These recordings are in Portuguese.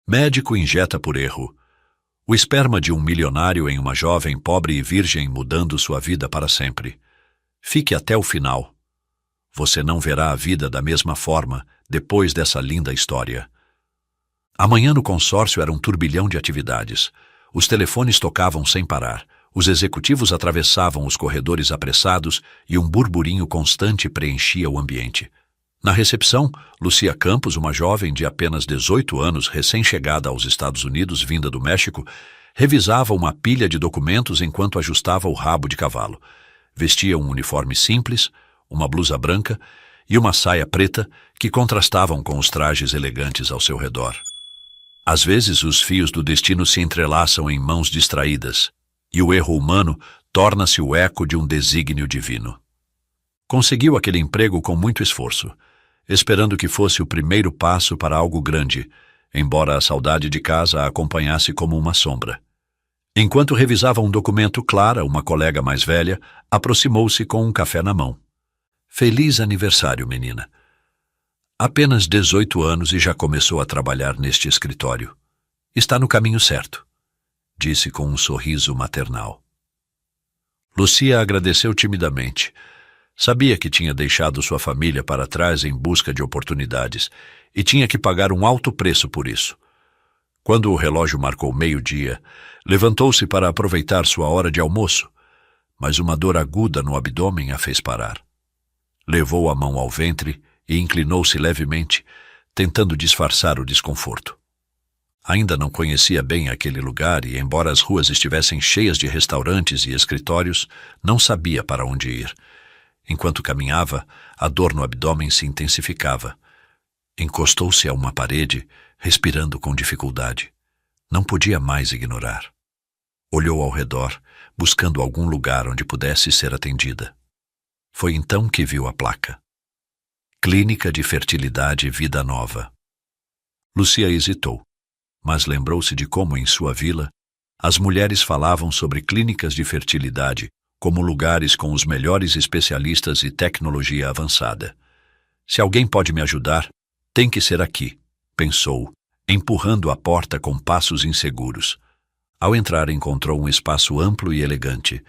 Médico injeta por erro. O esperma de um milionário em uma jovem pobre e virgem, mudando sua vida para sempre. Fique até o final. Você não verá a vida da mesma forma depois dessa linda história. Amanhã no consórcio era um turbilhão de atividades. Os telefones tocavam sem parar. Os executivos atravessavam os corredores apressados e um burburinho constante preenchia o ambiente. Na recepção, Lucia Campos, uma jovem de apenas 18 anos, recém-chegada aos Estados Unidos, vinda do México, revisava uma pilha de documentos enquanto ajustava o rabo de cavalo. Vestia um uniforme simples, uma blusa branca e uma saia preta que contrastavam com os trajes elegantes ao seu redor. Às vezes, os fios do destino se entrelaçam em mãos distraídas, e o erro humano torna-se o eco de um desígnio divino. Conseguiu aquele emprego com muito esforço, esperando que fosse o primeiro passo para algo grande, embora a saudade de casa a acompanhasse como uma sombra. Enquanto revisava um documento, Clara, uma colega mais velha, aproximou-se com um café na mão. Feliz aniversário, menina. Apenas 18 anos e já começou a trabalhar neste escritório. Está no caminho certo, disse com um sorriso maternal. Lucia agradeceu timidamente. Sabia que tinha deixado sua família para trás em busca de oportunidades e tinha que pagar um alto preço por isso. Quando o relógio marcou meio-dia, levantou-se para aproveitar sua hora de almoço, mas uma dor aguda no abdômen a fez parar. Levou a mão ao ventre e inclinou-se levemente, tentando disfarçar o desconforto. Ainda não conhecia bem aquele lugar e, embora as ruas estivessem cheias de restaurantes e escritórios, não sabia para onde ir. Enquanto caminhava, a dor no abdômen se intensificava. Encostou-se a uma parede, respirando com dificuldade. Não podia mais ignorar. Olhou ao redor, buscando algum lugar onde pudesse ser atendida. Foi então que viu a placa. Clínica de Fertilidade Vida Nova. Lucia hesitou, mas lembrou-se de como, em sua vila, as mulheres falavam sobre clínicas de fertilidade como lugares com os melhores especialistas e tecnologia avançada. Se alguém pode me ajudar, tem que ser aqui, pensou, empurrando a porta com passos inseguros. Ao entrar, encontrou um espaço amplo e elegante.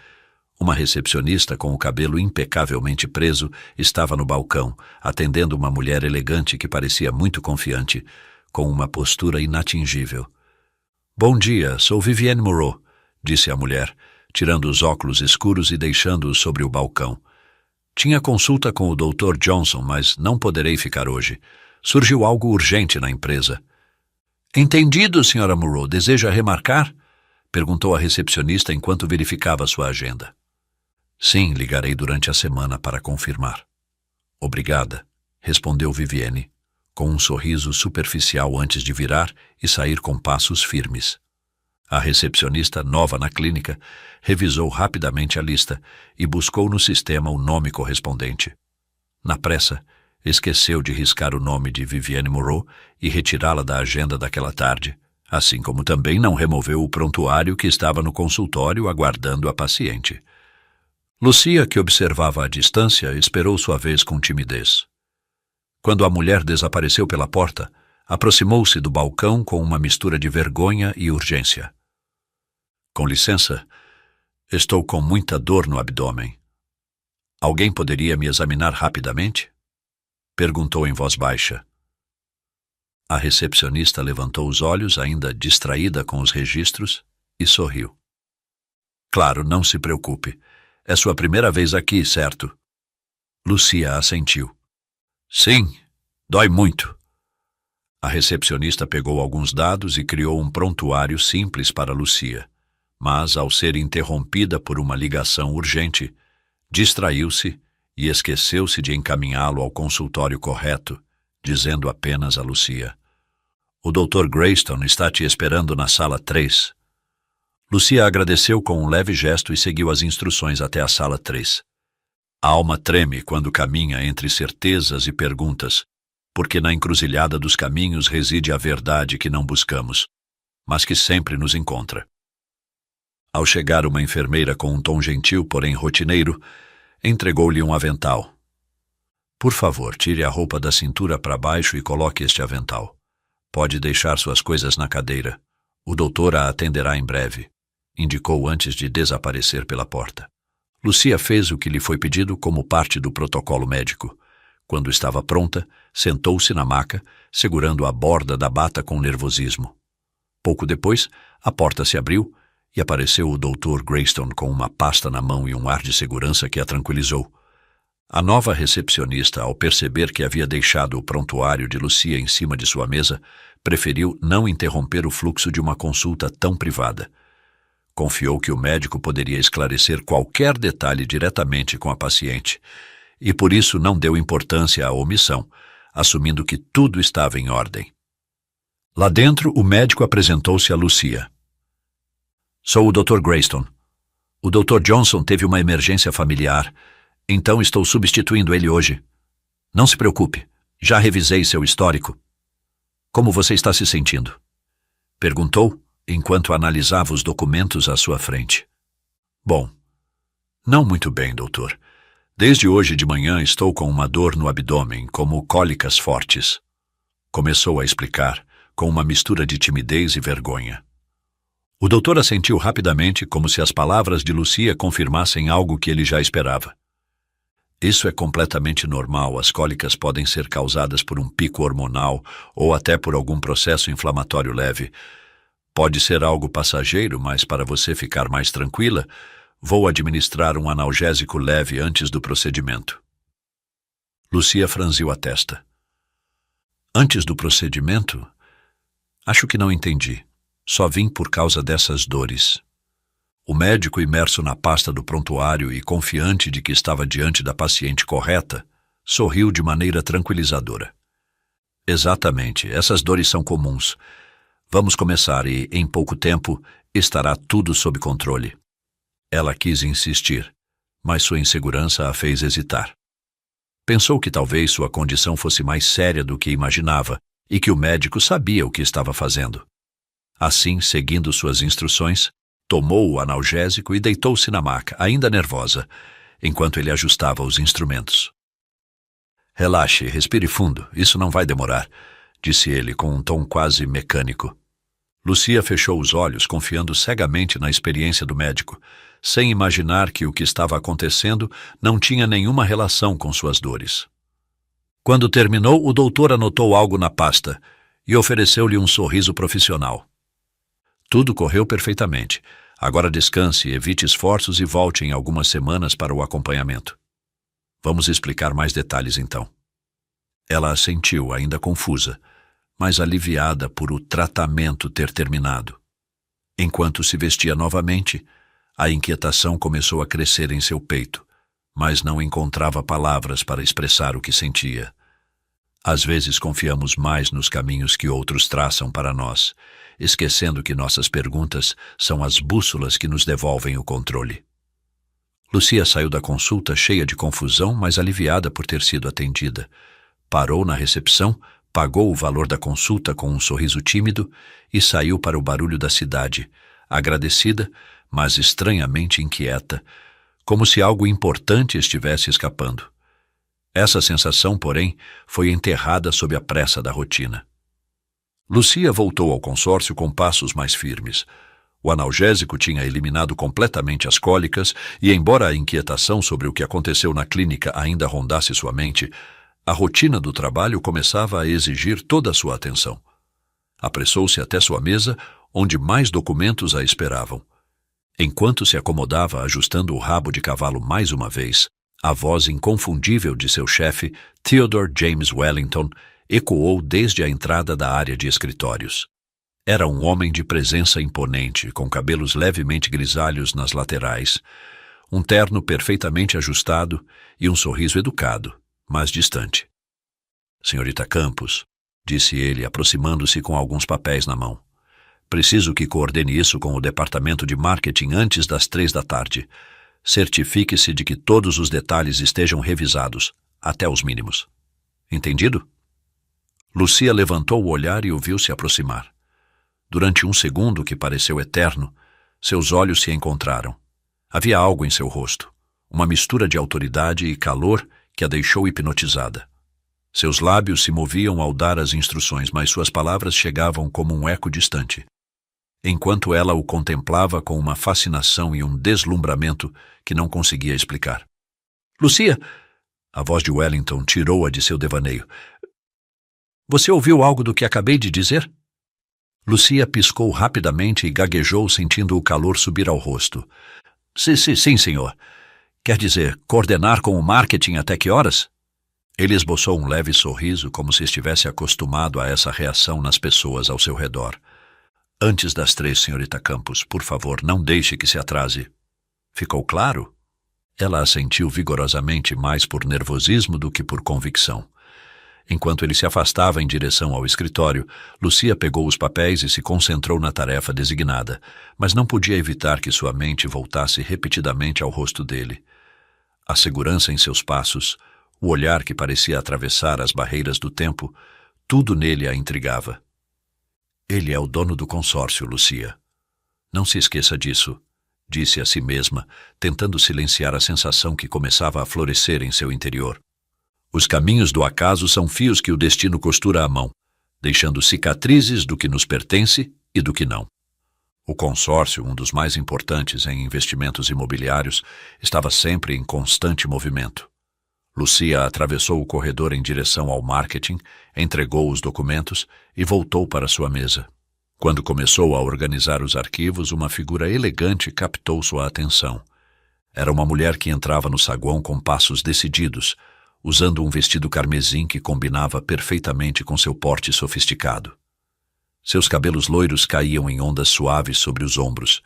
Uma recepcionista com o cabelo impecavelmente preso estava no balcão, atendendo uma mulher elegante que parecia muito confiante, com uma postura inatingível. Bom dia, sou Vivienne Moreau, disse a mulher, tirando os óculos escuros e deixando-os sobre o balcão. Tinha consulta com o Dr. Johnson, mas não poderei ficar hoje. Surgiu algo urgente na empresa. Entendido, Sra. Moreau. Deseja remarcar? Perguntou a recepcionista enquanto verificava sua agenda. Sim, ligarei durante a semana para confirmar. Obrigada, respondeu Vivienne, com um sorriso superficial antes de virar e sair com passos firmes. A recepcionista, nova na clínica, revisou rapidamente a lista e buscou no sistema o nome correspondente. Na pressa, esqueceu de riscar o nome de Vivienne Moreau e retirá-la da agenda daquela tarde, assim como também não removeu o prontuário que estava no consultório aguardando a paciente. Lucia, que observava à distância, esperou sua vez com timidez. Quando a mulher desapareceu pela porta, aproximou-se do balcão com uma mistura de vergonha e urgência. Com licença, estou com muita dor no abdômen. Alguém poderia me examinar rapidamente? Perguntou em voz baixa. A recepcionista levantou os olhos, ainda distraída com os registros, e sorriu. Claro, não se preocupe. É sua primeira vez aqui, certo? Lucia assentiu. Sim, dói muito. A recepcionista pegou alguns dados e criou um prontuário simples para Lucia, mas, ao ser interrompida por uma ligação urgente, distraiu-se e esqueceu-se de encaminhá-lo ao consultório correto, dizendo apenas a Lucia: O Dr. Greyston está te esperando na sala 3. Lucia agradeceu com um leve gesto e seguiu as instruções até a sala 3. A alma treme quando caminha entre certezas e perguntas, porque na encruzilhada dos caminhos reside a verdade que não buscamos, mas que sempre nos encontra. Ao chegar, uma enfermeira com um tom gentil, porém rotineiro, entregou-lhe um avental. Por favor, tire a roupa da cintura para baixo e coloque este avental. Pode deixar suas coisas na cadeira. O doutor a atenderá em breve, indicou antes de desaparecer pela porta. Lucia fez o que lhe foi pedido como parte do protocolo médico. Quando estava pronta, sentou-se na maca, segurando a borda da bata com nervosismo. Pouco depois, a porta se abriu e apareceu o Dr. Greyston com uma pasta na mão e um ar de segurança que a tranquilizou. A nova recepcionista, ao perceber que havia deixado o prontuário de Lucia em cima de sua mesa, preferiu não interromper o fluxo de uma consulta tão privada. Confiou que o médico poderia esclarecer qualquer detalhe diretamente com a paciente, e por isso não deu importância à omissão, assumindo que tudo estava em ordem. Lá dentro, o médico apresentou-se a Lucia. Sou o Dr. Greyston. O Dr. Johnson teve uma emergência familiar, então estou substituindo ele hoje. Não se preocupe, já revisei seu histórico. Como você está se sentindo? Perguntou, enquanto analisava os documentos à sua frente. Bom, não muito bem, doutor. Desde hoje de manhã estou com uma dor no abdômen, como cólicas fortes. Começou a explicar, com uma mistura de timidez e vergonha. O doutor assentiu rapidamente, como se as palavras de Lucia confirmassem algo que ele já esperava. Isso é completamente normal. As cólicas podem ser causadas por um pico hormonal ou até por algum processo inflamatório leve. Pode ser algo passageiro, mas para você ficar mais tranquila, vou administrar um analgésico leve antes do procedimento. Lucia franziu a testa. Antes do procedimento? Acho que não entendi. Só vim por causa dessas dores. O médico, imerso na pasta do prontuário e confiante de que estava diante da paciente correta, sorriu de maneira tranquilizadora. Exatamente, essas dores são comuns. Vamos começar e, em pouco tempo, estará tudo sob controle. Ela quis insistir, mas sua insegurança a fez hesitar. Pensou que talvez sua condição fosse mais séria do que imaginava e que o médico sabia o que estava fazendo. Assim, seguindo suas instruções, tomou o analgésico e deitou-se na maca, ainda nervosa, enquanto ele ajustava os instrumentos. Relaxe, respire fundo, isso não vai demorar, disse ele com um tom quase mecânico. Lucia fechou os olhos, confiando cegamente na experiência do médico, sem imaginar que o que estava acontecendo não tinha nenhuma relação com suas dores. Quando terminou, o doutor anotou algo na pasta e ofereceu-lhe um sorriso profissional. Tudo correu perfeitamente. Agora descanse, evite esforços e volte em algumas semanas para o acompanhamento. Vamos explicar mais detalhes então. Ela assentiu, ainda confusa, mas aliviada por o tratamento ter terminado. Enquanto se vestia novamente, a inquietação começou a crescer em seu peito, mas não encontrava palavras para expressar o que sentia. Às vezes confiamos mais nos caminhos que outros traçam para nós, esquecendo que nossas perguntas são as bússolas que nos devolvem o controle. Lucia saiu da consulta cheia de confusão, mas aliviada por ter sido atendida. Parou na recepção, pagou o valor da consulta com um sorriso tímido e saiu para o barulho da cidade, agradecida, mas estranhamente inquieta, como se algo importante estivesse escapando. Essa sensação, porém, foi enterrada sob a pressa da rotina. Lucia voltou ao consórcio com passos mais firmes. O analgésico tinha eliminado completamente as cólicas e, embora a inquietação sobre o que aconteceu na clínica ainda rondasse sua mente, a rotina do trabalho começava a exigir toda a sua atenção. Apressou-se até sua mesa, onde mais documentos a esperavam. Enquanto se acomodava ajustando o rabo de cavalo mais uma vez, a voz inconfundível de seu chefe, Theodore James Wellington, ecoou desde a entrada da área de escritórios. Era um homem de presença imponente, com cabelos levemente grisalhos nas laterais, um terno perfeitamente ajustado e um sorriso educado, mas distante. Senhorita Campos, disse ele, aproximando-se com alguns papéis na mão. Preciso que coordene isso com o departamento de marketing antes das 15h. Certifique-se de que todos os detalhes estejam revisados, até os mínimos. Entendido? Lucia levantou o olhar e o viu se aproximar. Durante um segundo que pareceu eterno, seus olhos se encontraram. Havia algo em seu rosto, uma mistura de autoridade e calor que a deixou hipnotizada. Seus lábios se moviam ao dar as instruções, mas suas palavras chegavam como um eco distante, enquanto ela o contemplava com uma fascinação e um deslumbramento que não conseguia explicar. Lucia! A voz de Wellington tirou-a de seu devaneio. Você ouviu algo do que acabei de dizer? Lucia piscou rapidamente e gaguejou, sentindo o calor subir ao rosto. Sim, senhor. Quer dizer, coordenar com o marketing até que horas? Ele esboçou um leve sorriso, como se estivesse acostumado a essa reação nas pessoas ao seu redor. Antes das 3, senhorita Campos, por favor, não deixe que se atrase. Ficou claro? Ela assentiu vigorosamente, mais por nervosismo do que por convicção. Enquanto ele se afastava em direção ao escritório, Lucia pegou os papéis e se concentrou na tarefa designada, mas não podia evitar que sua mente voltasse repetidamente ao rosto dele. A segurança em seus passos, o olhar que parecia atravessar as barreiras do tempo, tudo nele a intrigava. Ele é o dono do consórcio, Lucia. Não se esqueça disso, disse a si mesma, tentando silenciar a sensação que começava a florescer em seu interior. Os caminhos do acaso são fios que o destino costura à mão, deixando cicatrizes do que nos pertence e do que não. O consórcio, um dos mais importantes em investimentos imobiliários, estava sempre em constante movimento. Lucia atravessou o corredor em direção ao marketing, entregou os documentos e voltou para sua mesa. Quando começou a organizar os arquivos, uma figura elegante captou sua atenção. Era uma mulher que entrava no saguão com passos decididos, usando um vestido carmesim que combinava perfeitamente com seu porte sofisticado. Seus cabelos loiros caíam em ondas suaves sobre os ombros,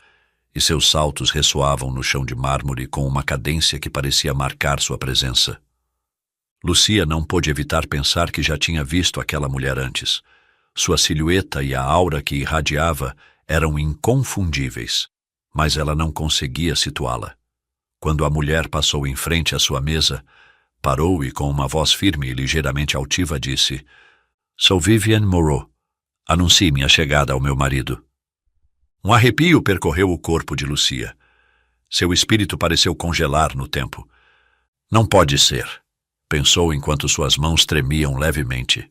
e seus saltos ressoavam no chão de mármore com uma cadência que parecia marcar sua presença. Lucia não pôde evitar pensar que já tinha visto aquela mulher antes. Sua silhueta e a aura que irradiava eram inconfundíveis, mas ela não conseguia situá-la. Quando a mulher passou em frente à sua mesa, parou e com uma voz firme e ligeiramente altiva disse: Sou Vivienne Moreau. Anuncie minha chegada ao meu marido. Um arrepio percorreu o corpo de Lucia. Seu espírito pareceu congelar no tempo. Não pode ser, pensou enquanto suas mãos tremiam levemente.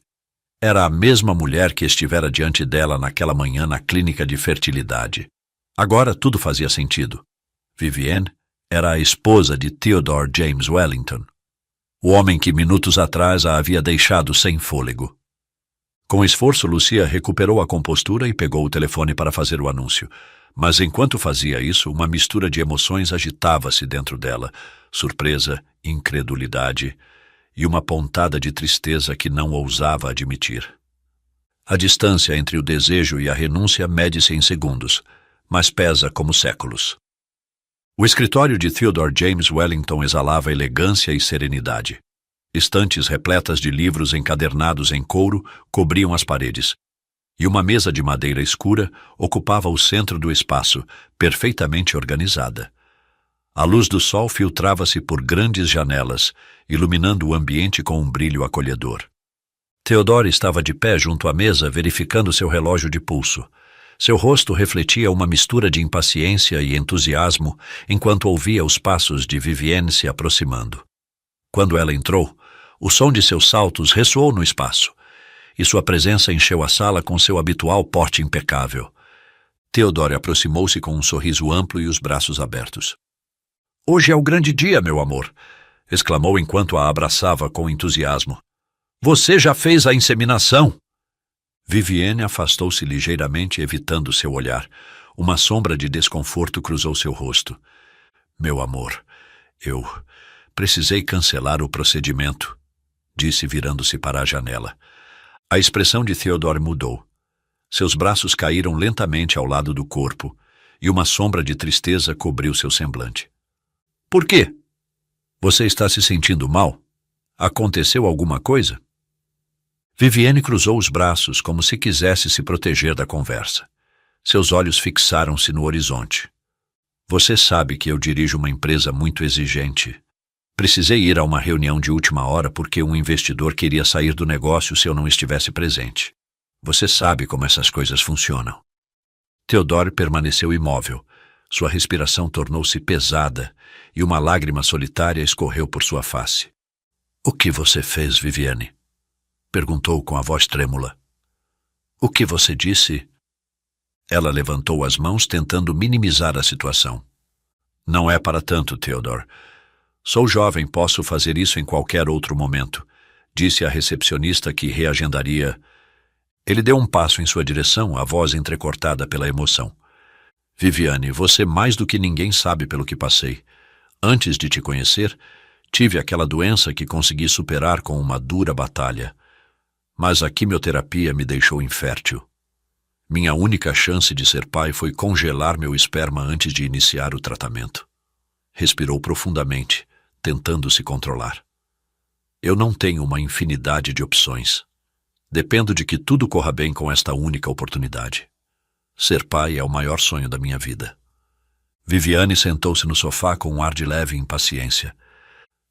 Era a mesma mulher que estivera diante dela naquela manhã na clínica de fertilidade. Agora tudo fazia sentido. Vivienne era a esposa de Theodore James Wellington, o homem que minutos atrás a havia deixado sem fôlego. Com esforço, Lucia recuperou a compostura e pegou o telefone para fazer o anúncio. Mas enquanto fazia isso, uma mistura de emoções agitava-se dentro dela: surpresa, incredulidade e uma pontada de tristeza que não ousava admitir. A distância entre o desejo e a renúncia mede-se em segundos, mas pesa como séculos. O escritório de Theodore James Wellington exalava elegância e serenidade. Estantes repletas de livros encadernados em couro cobriam as paredes, e uma mesa de madeira escura ocupava o centro do espaço, perfeitamente organizada. A luz do sol filtrava-se por grandes janelas, iluminando o ambiente com um brilho acolhedor. Theodore estava de pé junto à mesa, verificando seu relógio de pulso. Seu rosto refletia uma mistura de impaciência e entusiasmo enquanto ouvia os passos de Vivienne se aproximando. Quando ela entrou, o som de seus saltos ressoou no espaço, e sua presença encheu a sala com seu habitual porte impecável. Theodore aproximou-se com um sorriso amplo e os braços abertos. "Hoje é o grande dia, meu amor!" exclamou enquanto a abraçava com entusiasmo. "Você já fez a inseminação!" Vivienne afastou-se ligeiramente, evitando seu olhar. Uma sombra de desconforto cruzou seu rosto. "Meu amor, eu precisei cancelar o procedimento", disse virando-se para a janela. A expressão de Theodore mudou. Seus braços caíram lentamente ao lado do corpo, e uma sombra de tristeza cobriu seu semblante. "Por quê? Você está se sentindo mal? Aconteceu alguma coisa?" Vivienne cruzou os braços como se quisesse se proteger da conversa. Seus olhos fixaram-se no horizonte. "Você sabe que eu dirijo uma empresa muito exigente. Precisei ir a uma reunião de última hora porque um investidor queria sair do negócio se eu não estivesse presente. Você sabe como essas coisas funcionam." Theodore permaneceu imóvel. Sua respiração tornou-se pesada e uma lágrima solitária escorreu por sua face. "O que você fez, Vivienne?" Perguntou com a voz trêmula. O que você disse? Ela levantou as mãos tentando minimizar a situação. Não é para tanto, Theodore. Sou jovem, posso fazer isso em qualquer outro momento, disse a recepcionista que reagendaria. Ele deu um passo em sua direção, a voz entrecortada pela emoção. Viviane, você mais do que ninguém sabe pelo que passei. Antes de te conhecer, tive aquela doença que consegui superar com uma dura batalha. Mas a quimioterapia me deixou infértil. Minha única chance de ser pai foi congelar meu esperma antes de iniciar o tratamento. Respirou profundamente, tentando se controlar. Eu não tenho uma infinidade de opções. Dependo de que tudo corra bem com esta única oportunidade. Ser pai é o maior sonho da minha vida. Viviane sentou-se no sofá com um ar de leve impaciência.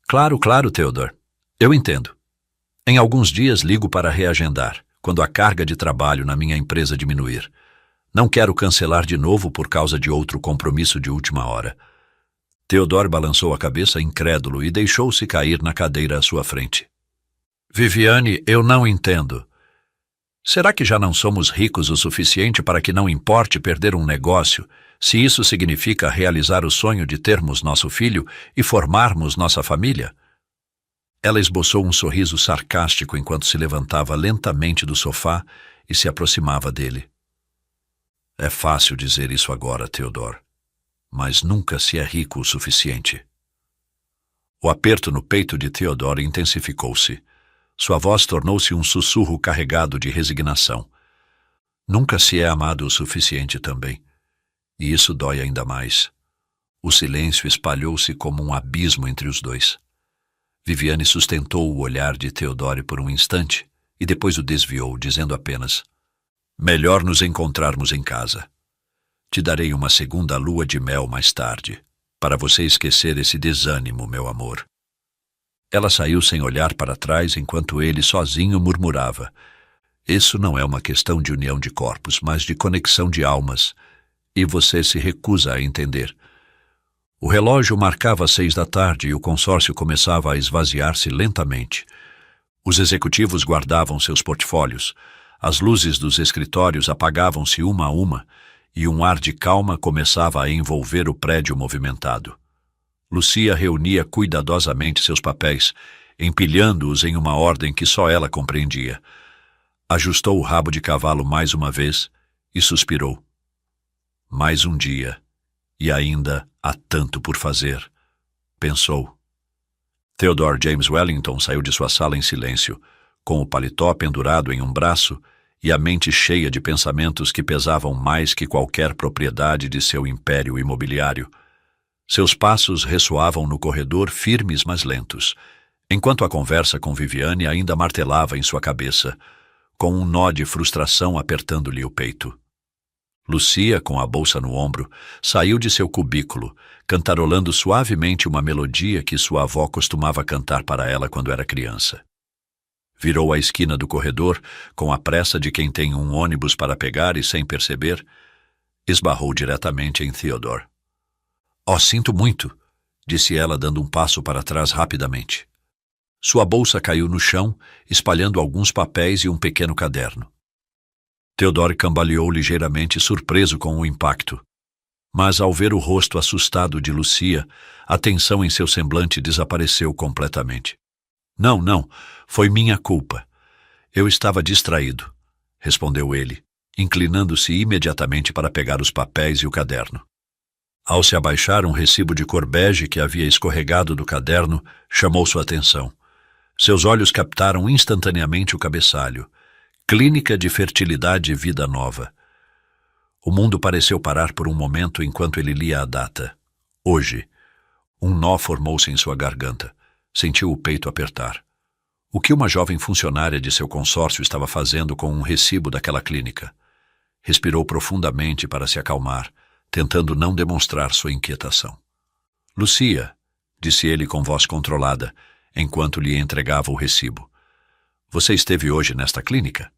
Claro, Theodore. Eu entendo. Em alguns dias ligo para reagendar, quando a carga de trabalho na minha empresa diminuir. Não quero cancelar de novo por causa de outro compromisso de última hora. Theodore balançou a cabeça incrédulo e deixou-se cair na cadeira à sua frente. Viviane, eu não entendo. Será que já não somos ricos o suficiente para que não importe perder um negócio, se isso significa realizar o sonho de termos nosso filho e formarmos nossa família? Ela esboçou um sorriso sarcástico enquanto se levantava lentamente do sofá e se aproximava dele. É fácil dizer isso agora, Theodore, mas nunca se é rico o suficiente. O aperto no peito de Theodore intensificou-se. Sua voz tornou-se um sussurro carregado de resignação. Nunca se é amado o suficiente também, e isso dói ainda mais. O silêncio espalhou-se como um abismo entre os dois. Viviane sustentou o olhar de Theodore por um instante e depois o desviou, dizendo apenas: melhor nos encontrarmos em casa. Te darei uma segunda lua de mel mais tarde, para você esquecer esse desânimo, meu amor. Ela saiu sem olhar para trás enquanto ele sozinho murmurava: isso não é uma questão de união de corpos, mas de conexão de almas, e você se recusa a entender. O relógio marcava 6 da tarde e o consórcio começava a esvaziar-se lentamente. Os executivos guardavam seus portfólios, as luzes dos escritórios apagavam-se uma a uma e um ar de calma começava a envolver o prédio movimentado. Lucia reunia cuidadosamente seus papéis, empilhando-os em uma ordem que só ela compreendia. Ajustou o rabo de cavalo mais uma vez e suspirou. Mais um dia, e ainda há tanto por fazer, pensou. Theodore James Wellington saiu de sua sala em silêncio, com o paletó pendurado em um braço e a mente cheia de pensamentos que pesavam mais que qualquer propriedade de seu império imobiliário. Seus passos ressoavam no corredor firmes mas lentos, enquanto a conversa com Viviane ainda martelava em sua cabeça, com um nó de frustração apertando-lhe o peito. Lucia, com a bolsa no ombro, saiu de seu cubículo, cantarolando suavemente uma melodia que sua avó costumava cantar para ela quando era criança. Virou a esquina do corredor, com a pressa de quem tem um ônibus para pegar e, sem perceber, esbarrou diretamente em Theodore. Oh, sinto muito, disse ela, dando um passo para trás rapidamente. Sua bolsa caiu no chão, espalhando alguns papéis e um pequeno caderno. Theodore cambaleou ligeiramente, surpreso com o impacto. Mas ao ver o rosto assustado de Lucia, a tensão em seu semblante desapareceu completamente. Não, foi minha culpa. Eu estava distraído, respondeu ele, inclinando-se imediatamente para pegar os papéis e o caderno. Ao se abaixar, um recibo de cor bege que havia escorregado do caderno chamou sua atenção. Seus olhos captaram instantaneamente o cabeçalho. Clínica de Fertilidade e Vida Nova. O mundo pareceu parar por um momento enquanto ele lia a data. Hoje. Um nó formou-se em sua garganta. Sentiu o peito apertar. O que uma jovem funcionária de seu consórcio estava fazendo com um recibo daquela clínica? Respirou profundamente para se acalmar, tentando não demonstrar sua inquietação. Lucia, disse ele com voz controlada, enquanto lhe entregava o recibo. Você esteve hoje nesta clínica?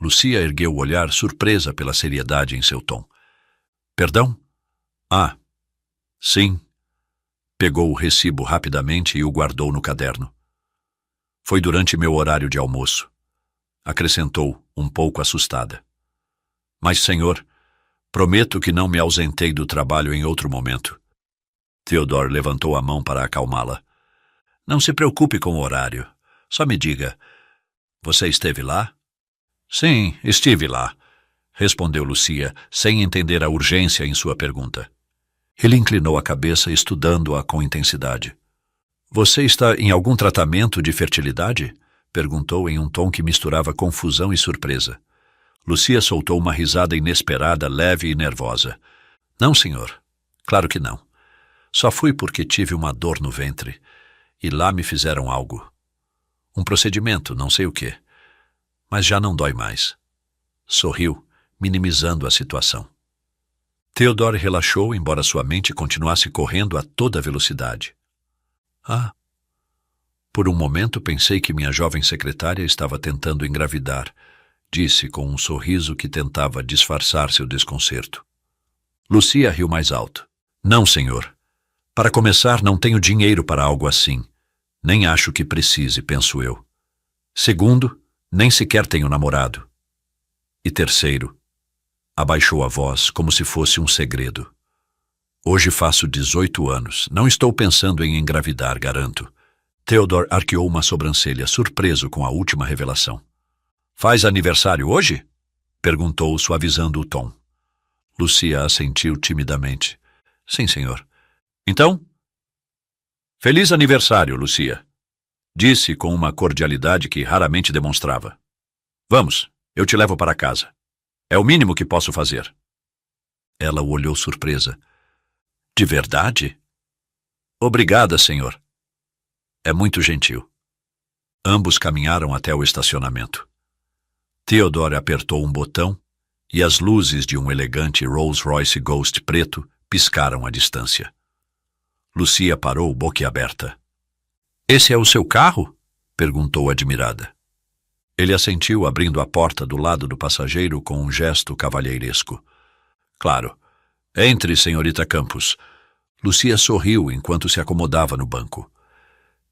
Lucia ergueu o olhar, surpresa pela seriedade em seu tom. Perdão? Ah, sim. Pegou o recibo rapidamente e o guardou no caderno. Foi durante meu horário de almoço. acrescentou, um pouco assustada. Mas, senhor, prometo que não me ausentei do trabalho em outro momento. Theodore levantou a mão para acalmá-la. Não se preocupe com o horário. Só me diga, você esteve lá? Sim, estive lá, respondeu Lucia, sem entender a urgência em sua pergunta. Ele inclinou a cabeça, estudando-a com intensidade. Você está em algum tratamento de fertilidade? Perguntou em um tom que misturava confusão e surpresa. Lucia soltou uma risada inesperada, leve e nervosa. Não, senhor. Claro que não. Só fui porque tive uma dor no ventre. E lá me fizeram algo. Um procedimento, não sei o quê. Mas já não dói mais. Sorriu, minimizando a situação. Theodore relaxou, embora sua mente continuasse correndo a toda velocidade. Ah! Por um momento pensei que minha jovem secretária estava tentando engravidar, disse com um sorriso que tentava disfarçar seu desconcerto. Lucia riu mais alto. Não, senhor. Para começar, não tenho dinheiro para algo assim. Nem acho que precise, penso eu. Segundo, nem sequer tenho namorado. E terceiro, abaixou a voz como se fosse um segredo. Hoje faço 18 anos. Não estou pensando em engravidar, garanto. Theodore arqueou uma sobrancelha, surpreso com a última revelação. Faz aniversário hoje? Perguntou, suavizando o tom. Lucia assentiu timidamente. Sim, senhor. Então? Feliz aniversário, Lucia. Disse com uma cordialidade que raramente demonstrava. Vamos, eu te levo para casa. É o mínimo que posso fazer. Ela o olhou surpresa. De verdade? Obrigada, senhor. É muito gentil. Ambos caminharam até o estacionamento. Theodore apertou um botão e as luzes de um elegante Rolls-Royce Ghost preto piscaram à distância. Lucia parou boquiaberta. Esse é o seu carro? Perguntou admirada. Ele assentiu, abrindo a porta do lado do passageiro com um gesto cavalheiresco. Claro. Entre, senhorita Campos. Lucia sorriu enquanto se acomodava no banco.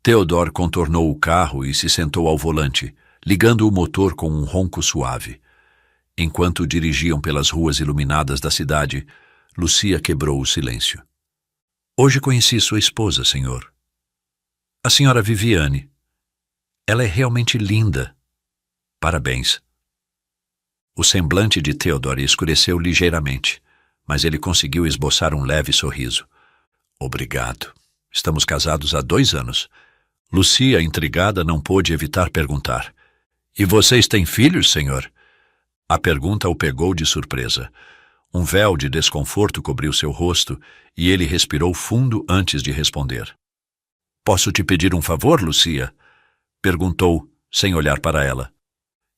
Theodore contornou o carro e se sentou ao volante, ligando o motor com um ronco suave. Enquanto dirigiam pelas ruas iluminadas da cidade, Lucia quebrou o silêncio. Hoje conheci sua esposa, senhor. A senhora Viviane. Ela é realmente linda. Parabéns. O semblante de Theodore escureceu ligeiramente, mas ele conseguiu esboçar um leve sorriso. Obrigado. Estamos casados há 2 anos. Lucia, intrigada, não pôde evitar perguntar. E vocês têm filhos, senhor? A pergunta o pegou de surpresa. Um véu de desconforto cobriu seu rosto e ele respirou fundo antes de responder. Posso te pedir um favor, Lucia? Perguntou, sem olhar para ela.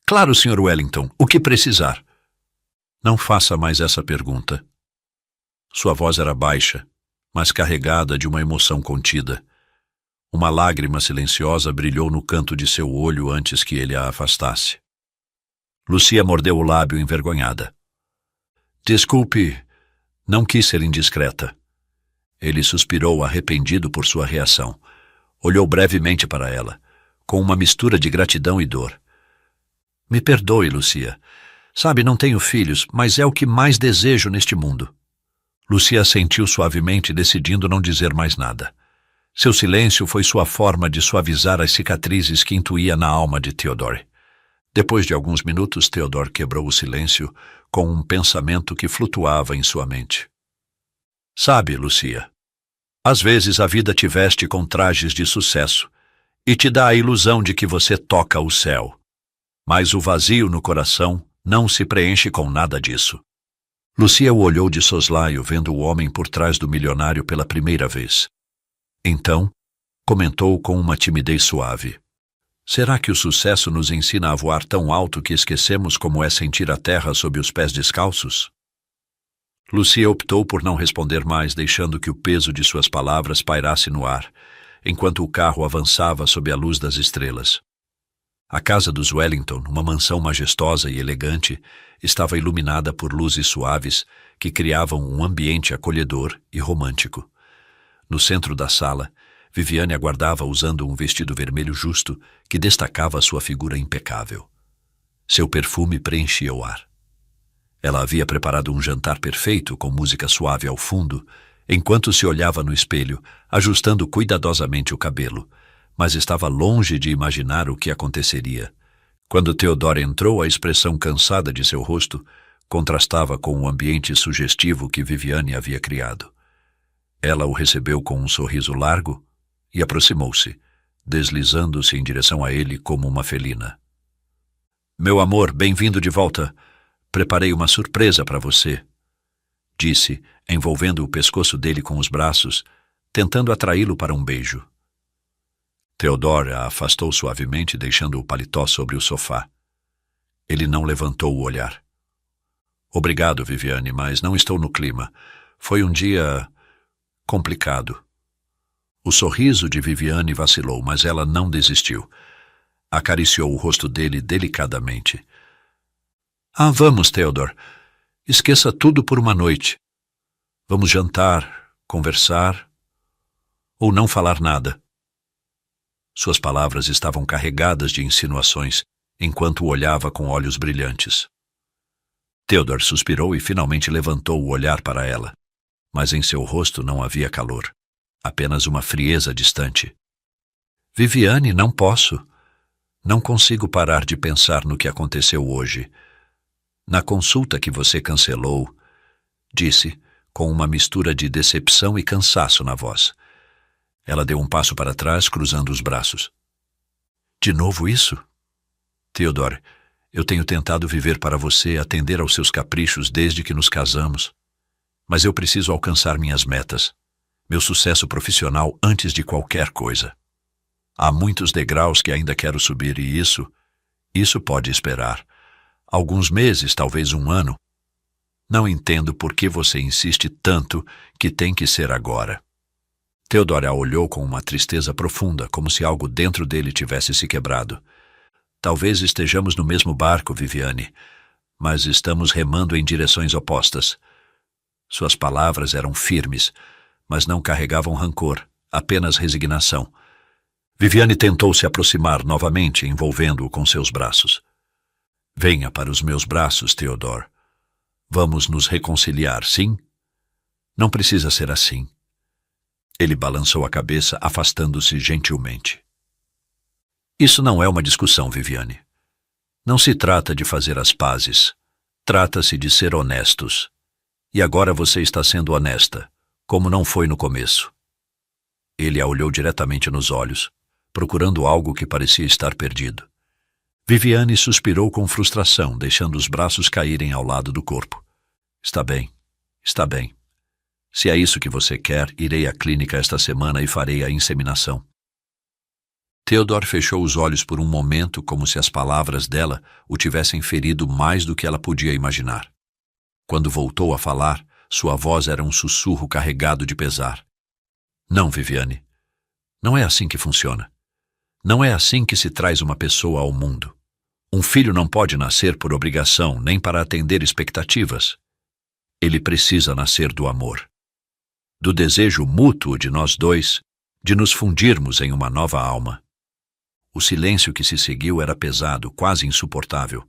Claro, Sr. Wellington, o que precisar. Não faça mais essa pergunta. Sua voz era baixa, mas carregada de uma emoção contida. Uma lágrima silenciosa brilhou no canto de seu olho antes que ele a afastasse. Lucia mordeu o lábio envergonhada. Desculpe, não quis ser indiscreta. Ele suspirou, arrependido por sua reação. Olhou brevemente para ela, com uma mistura de gratidão e dor. Me perdoe, Lucia. Sabe, não tenho filhos, mas é o que mais desejo neste mundo. Lucia assentiu suavemente, decidindo não dizer mais nada. Seu silêncio foi sua forma de suavizar as cicatrizes que intuía na alma de Theodore. Depois de alguns minutos, Theodore quebrou o silêncio com um pensamento que flutuava em sua mente. Sabe, Lucia, às vezes a vida te veste com trajes de sucesso e te dá a ilusão de que você toca o céu. Mas o vazio no coração não se preenche com nada disso. Lucia o olhou de soslaio, vendo o homem por trás do milionário pela primeira vez. Então, comentou com uma timidez suave. Será que o sucesso nos ensina a voar tão alto que esquecemos como é sentir a terra sob os pés descalços? Lucia optou por não responder mais, deixando que o peso de suas palavras pairasse no ar, enquanto o carro avançava sob a luz das estrelas. A casa dos Wellington, uma mansão majestosa e elegante, estava iluminada por luzes suaves que criavam um ambiente acolhedor e romântico. No centro da sala, Viviane aguardava usando um vestido vermelho justo que destacava sua figura impecável. Seu perfume preenchia o ar. Ela havia preparado um jantar perfeito com música suave ao fundo, enquanto se olhava no espelho, ajustando cuidadosamente o cabelo, mas estava longe de imaginar o que aconteceria. Quando Theodore entrou, a expressão cansada de seu rosto contrastava com o ambiente sugestivo que Viviane havia criado. Ela o recebeu com um sorriso largo e aproximou-se, deslizando-se em direção a ele como uma felina. "Meu amor, bem-vindo de volta. Preparei uma surpresa para você", disse, envolvendo o pescoço dele com os braços, tentando atraí-lo para um beijo. Theodore a afastou suavemente, deixando o paletó sobre o sofá. Ele não levantou o olhar. "Obrigado, Viviane, mas não estou no clima. Foi um dia complicado." O sorriso de Viviane vacilou, mas ela não desistiu. Acariciou o rosto dele delicadamente. Vamos, Theodore. Esqueça tudo por uma noite. Vamos jantar, conversar ou não falar nada." Suas palavras estavam carregadas de insinuações, enquanto o olhava com olhos brilhantes. Theodore suspirou e finalmente levantou o olhar para ela, mas em seu rosto não havia calor, apenas uma frieza distante. "Viviane, não posso. Não consigo parar de pensar no que aconteceu hoje. Na consulta que você cancelou", disse, com uma mistura de decepção e cansaço na voz. Ela deu um passo para trás, cruzando os braços. "De novo isso? Theodore, eu tenho tentado viver para você, atender aos seus caprichos desde que nos casamos. Mas eu preciso alcançar minhas metas, meu sucesso profissional antes de qualquer coisa. Há muitos degraus que ainda quero subir e isso pode esperar. Alguns meses, talvez um ano. Não entendo por que você insiste tanto que tem que ser agora." Theodore a olhou com uma tristeza profunda, como se algo dentro dele tivesse se quebrado. "Talvez estejamos no mesmo barco, Viviane, mas estamos remando em direções opostas." Suas palavras eram firmes, mas não carregavam rancor, apenas resignação. Viviane tentou se aproximar novamente, envolvendo-o com seus braços. "Venha para os meus braços, Theodore. Vamos nos reconciliar, sim? Não precisa ser assim." Ele balançou a cabeça, afastando-se gentilmente. "Isso não é uma discussão, Viviane. Não se trata de fazer as pazes. Trata-se de ser honestos. E agora você está sendo honesta, como não foi no começo." Ele a olhou diretamente nos olhos, procurando algo que parecia estar perdido. Viviane suspirou com frustração, deixando os braços caírem ao lado do corpo. Está bem. Se é isso que você quer, irei à clínica esta semana e farei a inseminação." Theodore fechou os olhos por um momento, como se as palavras dela o tivessem ferido mais do que ela podia imaginar. Quando voltou a falar, sua voz era um sussurro carregado de pesar. "Não, Viviane. Não é assim que funciona. Não é assim que se traz uma pessoa ao mundo. Um filho não pode nascer por obrigação, nem para atender expectativas. Ele precisa nascer do amor. Do desejo mútuo de nós dois, de nos fundirmos em uma nova alma." O silêncio que se seguiu era pesado, quase insuportável.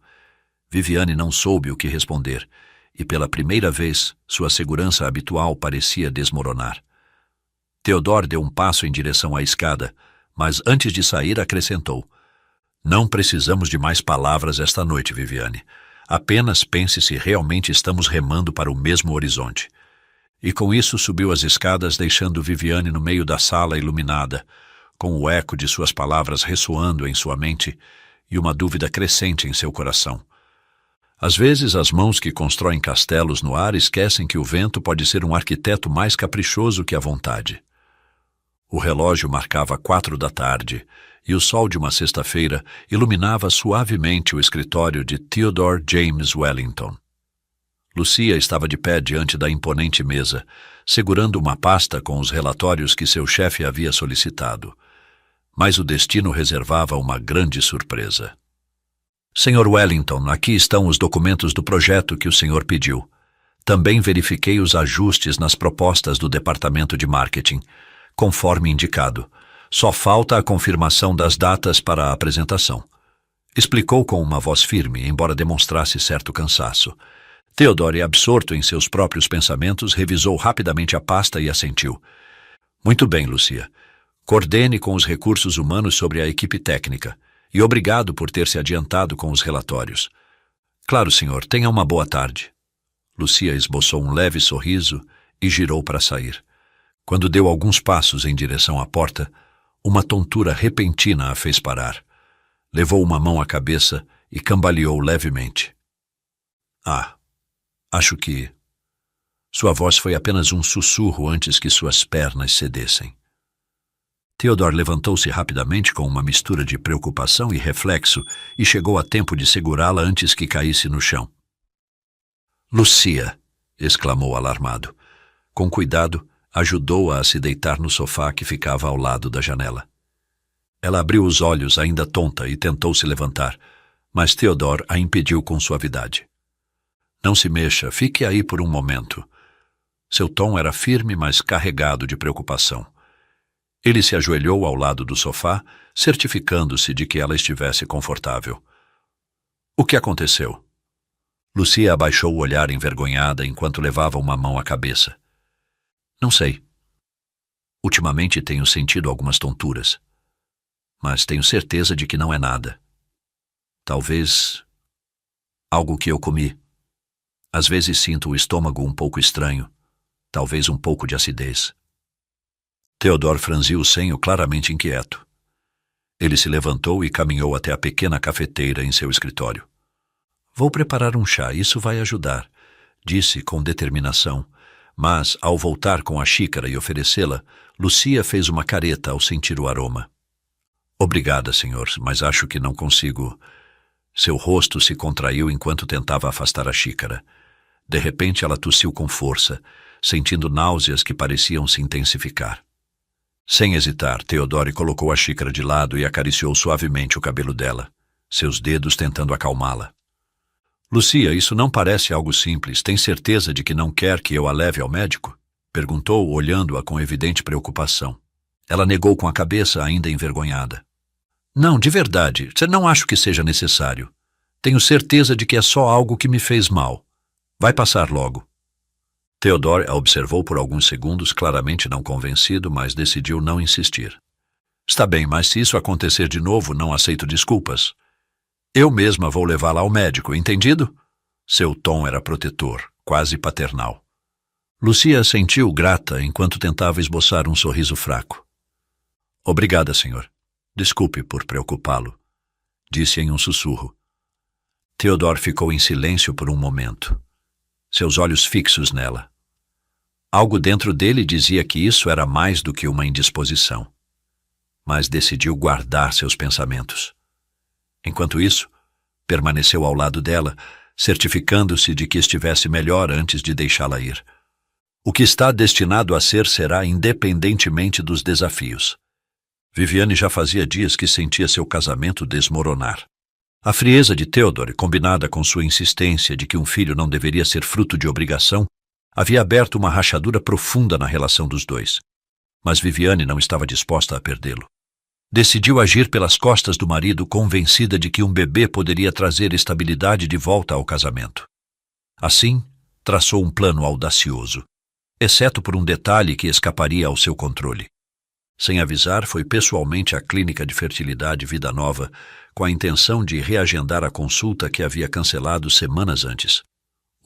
Viviane não soube o que responder, e pela primeira vez, sua segurança habitual parecia desmoronar. Theodore deu um passo em direção à escada, mas antes de sair acrescentou: "Não precisamos de mais palavras esta noite, Viviane. Apenas pense se realmente estamos remando para o mesmo horizonte." E com isso subiu as escadas, deixando Viviane no meio da sala iluminada, com o eco de suas palavras ressoando em sua mente e uma dúvida crescente em seu coração. Às vezes, as mãos que constroem castelos no ar esquecem que o vento pode ser um arquiteto mais caprichoso que a vontade. O relógio marcava 4 da tarde, e o sol de uma sexta-feira iluminava suavemente o escritório de Theodore James Wellington. Lucia estava de pé diante da imponente mesa, segurando uma pasta com os relatórios que seu chefe havia solicitado. Mas o destino reservava uma grande surpresa. "Sr. Wellington, aqui estão os documentos do projeto que o senhor pediu. Também verifiquei os ajustes nas propostas do departamento de marketing, conforme indicado. Só falta a confirmação das datas para a apresentação." explicou com uma voz firme, embora demonstrasse certo cansaço. Theodore, absorto em seus próprios pensamentos, revisou rapidamente a pasta e assentiu. Muito bem, Lucia. Coordene com os recursos humanos sobre a equipe técnica. E obrigado por ter se adiantado com os relatórios. Claro, senhor. Tenha uma boa tarde. Lucia esboçou um leve sorriso e girou para sair. Quando deu alguns passos em direção à porta, uma tontura repentina a fez parar. Levou uma mão à cabeça e cambaleou levemente. Acho que... Sua voz foi apenas um sussurro antes que suas pernas cedessem. Theodore levantou-se rapidamente com uma mistura de preocupação e reflexo e chegou a tempo de segurá-la antes que caísse no chão. Lucia! Exclamou alarmado. Com cuidado, ajudou-a a se deitar no sofá que ficava ao lado da janela. Ela abriu os olhos, ainda tonta, e tentou se levantar, mas Theodore a impediu com suavidade. Não se mexa, fique aí por um momento. Seu tom era firme, mas carregado de preocupação. Ele se ajoelhou ao lado do sofá, certificando-se de que ela estivesse confortável. O que aconteceu? Lucia abaixou o olhar envergonhada enquanto levava uma mão à cabeça. Não sei. Ultimamente tenho sentido algumas tonturas, mas tenho certeza de que não é nada. Talvez algo que eu comi. Às vezes sinto o estômago um pouco estranho, talvez um pouco de acidez. Theodore franziu o senho, claramente inquieto. Ele se levantou e caminhou até a pequena cafeteira em seu escritório. Vou preparar um chá, isso vai ajudar, disse com determinação, mas, ao voltar com a xícara e oferecê-la, Lucia fez uma careta ao sentir o aroma. Obrigada, senhor, mas acho que não consigo... Seu rosto se contraiu enquanto tentava afastar a xícara. De repente ela tossiu com força, sentindo náuseas que pareciam se intensificar. Sem hesitar, Theodore colocou a xícara de lado e acariciou suavemente o cabelo dela, seus dedos tentando acalmá-la. Lucia, isso não parece algo simples. Tem certeza de que não quer que eu a leve ao médico? Perguntou, olhando-a com evidente preocupação. Ela negou com a cabeça, ainda envergonhada. Não, de verdade, não acho que seja necessário. Tenho certeza de que é só algo que me fez mal. Vai passar logo. Theodore a observou por alguns segundos, claramente não convencido, mas decidiu não insistir. Está bem, mas se isso acontecer de novo, não aceito desculpas. Eu mesma vou levá-la ao médico, entendido? Seu tom era protetor, quase paternal. Lucia sentiu grata enquanto tentava esboçar um sorriso fraco. Obrigada, senhor. Desculpe por preocupá-lo, disse em um sussurro. Theodore ficou em silêncio por um momento, seus olhos fixos nela. Algo dentro dele dizia que isso era mais do que uma indisposição, mas decidiu guardar seus pensamentos. Enquanto isso, permaneceu ao lado dela, certificando-se de que estivesse melhor antes de deixá-la ir. O que está destinado a ser será independentemente dos desafios. Viviane já fazia dias que sentia seu casamento desmoronar. A frieza de Theodore, combinada com sua insistência de que um filho não deveria ser fruto de obrigação, havia aberto uma rachadura profunda na relação dos dois. Mas Viviane não estava disposta a perdê-lo. Decidiu agir pelas costas do marido, convencida de que um bebê poderia trazer estabilidade de volta ao casamento. Assim, traçou um plano audacioso, exceto por um detalhe que escaparia ao seu controle. Sem avisar, foi pessoalmente à clínica de fertilidade Vida Nova, com a intenção de reagendar a consulta que havia cancelado semanas antes.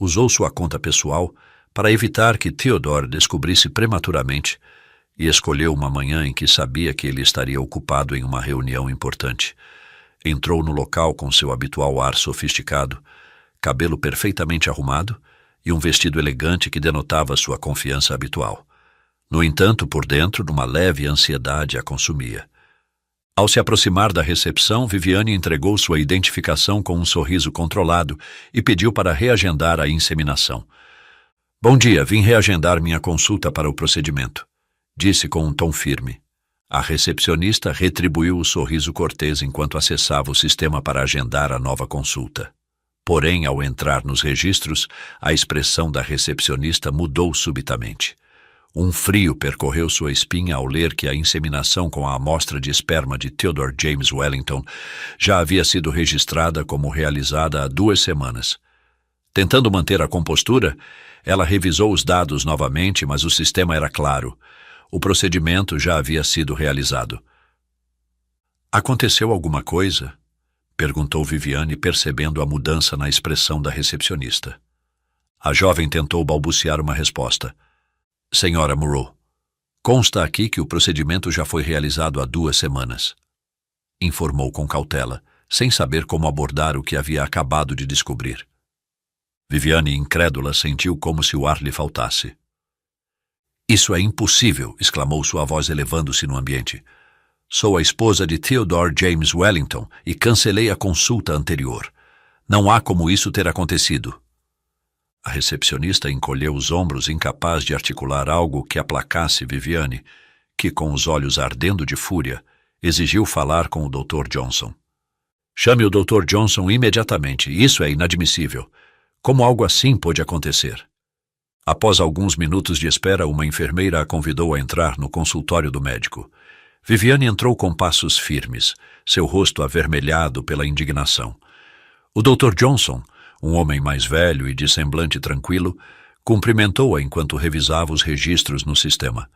Usou sua conta pessoal para evitar que Theodore descobrisse prematuramente e escolheu uma manhã em que sabia que ele estaria ocupado em uma reunião importante. Entrou no local com seu habitual ar sofisticado, cabelo perfeitamente arrumado e um vestido elegante que denotava sua confiança habitual. No entanto, por dentro, uma leve ansiedade a consumia. Ao se aproximar da recepção, Viviane entregou sua identificação com um sorriso controlado e pediu para reagendar a inseminação. Bom dia, vim reagendar minha consulta para o procedimento, disse com um tom firme. A recepcionista retribuiu o sorriso cortês enquanto acessava o sistema para agendar a nova consulta. Porém, ao entrar nos registros, a expressão da recepcionista mudou subitamente. Um frio percorreu sua espinha ao ler que a inseminação com a amostra de esperma de Theodore James Wellington já havia sido registrada como realizada há 2 semanas. Tentando manter a compostura, ela revisou os dados novamente, mas o sistema era claro. O procedimento já havia sido realizado. "Aconteceu alguma coisa?" perguntou Viviane, percebendo a mudança na expressão da recepcionista. A jovem tentou balbuciar uma resposta. "Senhora Moreau, consta aqui que o procedimento já foi realizado há 2 semanas. Informou com cautela, sem saber como abordar o que havia acabado de descobrir. Viviane, incrédula, sentiu como se o ar lhe faltasse. "Isso é impossível!" exclamou sua voz elevando-se no ambiente. "Sou a esposa de Theodore James Wellington e cancelei a consulta anterior. Não há como isso ter acontecido." A recepcionista encolheu os ombros, incapaz de articular algo que aplacasse Viviane, que, com os olhos ardendo de fúria, exigiu falar com o Dr. Johnson. "Chame o Dr. Johnson imediatamente. Isso é inadmissível. Como algo assim pôde acontecer?" Após alguns minutos de espera, uma enfermeira a convidou a entrar no consultório do médico. Viviane entrou com passos firmes, seu rosto avermelhado pela indignação. O Dr. Johnson, um homem mais velho e de semblante tranquilo, cumprimentou-a enquanto revisava os registros no sistema.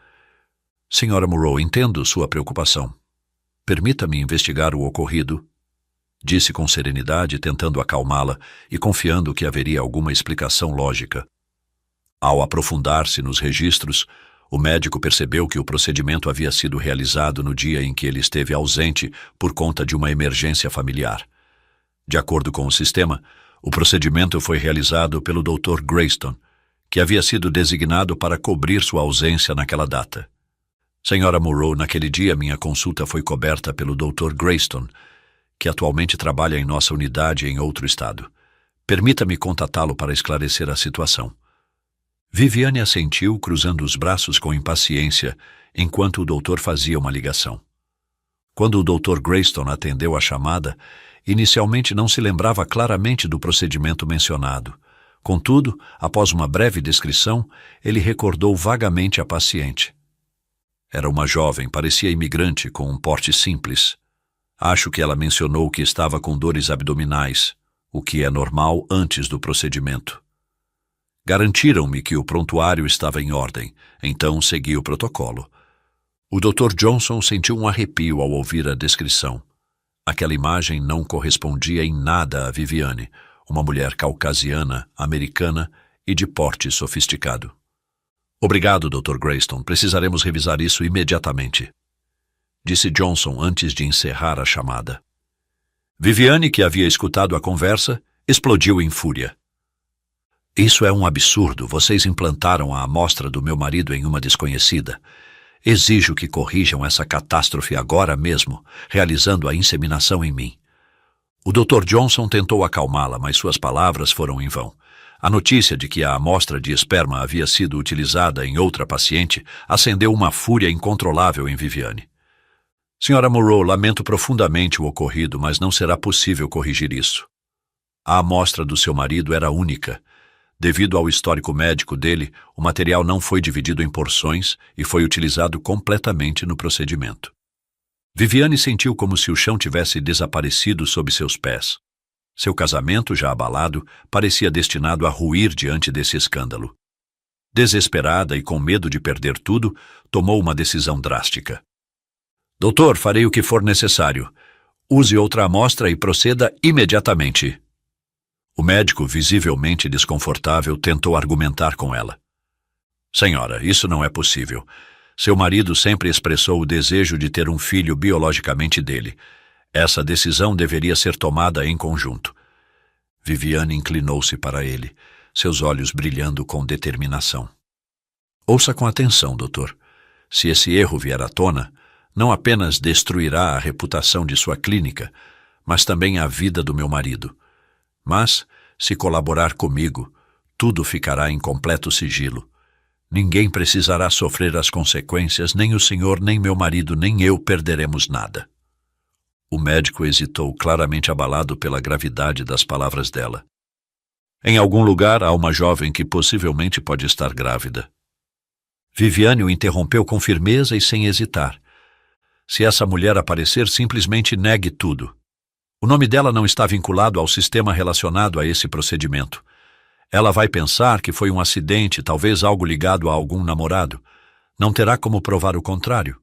"Senhora Moreau, entendo sua preocupação. Permita-me investigar o ocorrido", disse com serenidade, tentando acalmá-la e confiando que haveria alguma explicação lógica. Ao aprofundar-se nos registros, o médico percebeu que o procedimento havia sido realizado no dia em que ele esteve ausente por conta de uma emergência familiar. De acordo com o sistema, o procedimento foi realizado pelo Dr. Grayston, que havia sido designado para cobrir sua ausência naquela data. "Senhora Moreau, naquele dia minha consulta foi coberta pelo Dr. Grayston, que atualmente trabalha em nossa unidade em outro estado. Permita-me contatá-lo para esclarecer a situação." Viviane assentiu, cruzando os braços com impaciência, enquanto o doutor fazia uma ligação. Quando o Dr. Grayston atendeu a chamada, inicialmente não se lembrava claramente do procedimento mencionado. Contudo, após uma breve descrição, ele recordou vagamente a paciente. Era uma jovem, parecia imigrante, com um porte simples. Acho que ela mencionou que estava com dores abdominais, o que é normal antes do procedimento. Garantiram-me que o prontuário estava em ordem, então segui o protocolo. O Dr. Johnson sentiu um arrepio ao ouvir a descrição. Aquela imagem não correspondia em nada a Viviane, uma mulher caucasiana, americana e de porte sofisticado. "Obrigado, Dr. Grayston. Precisaremos revisar isso imediatamente", disse Johnson antes de encerrar a chamada. Viviane, que havia escutado a conversa, explodiu em fúria. "Isso é um absurdo. Vocês implantaram a amostra do meu marido em uma desconhecida. Exijo que corrijam essa catástrofe agora mesmo, realizando a inseminação em mim." O Dr. Johnson tentou acalmá-la, mas suas palavras foram em vão. A notícia de que a amostra de esperma havia sido utilizada em outra paciente acendeu uma fúria incontrolável em Viviane. "Senhora Moreau, lamento profundamente o ocorrido, mas não será possível corrigir isso. A amostra do seu marido era única. Devido ao histórico médico dele, o material não foi dividido em porções e foi utilizado completamente no procedimento." Viviane sentiu como se o chão tivesse desaparecido sob seus pés. Seu casamento, já abalado, parecia destinado a ruir diante desse escândalo. Desesperada e com medo de perder tudo, tomou uma decisão drástica. "Doutor, farei o que for necessário. Use outra amostra e proceda imediatamente." O médico, visivelmente desconfortável, tentou argumentar com ela. "Senhora, isso não é possível. Seu marido sempre expressou o desejo de ter um filho biologicamente dele. Essa decisão deveria ser tomada em conjunto." Viviane inclinou-se para ele, seus olhos brilhando com determinação. "Ouça com atenção, doutor. Se esse erro vier à tona, não apenas destruirá a reputação de sua clínica, mas também a vida do meu marido. Mas, se colaborar comigo, tudo ficará em completo sigilo. Ninguém precisará sofrer as consequências, nem o senhor, nem meu marido, nem eu perderemos nada." O médico hesitou, claramente abalado pela gravidade das palavras dela. "Em algum lugar há uma jovem que possivelmente pode estar grávida." Viviane o interrompeu com firmeza e sem hesitar. Se essa mulher aparecer, simplesmente negue tudo. O nome dela não está vinculado ao sistema relacionado a esse procedimento. Ela vai pensar que foi um acidente, talvez algo ligado a algum namorado. Não terá como provar o contrário.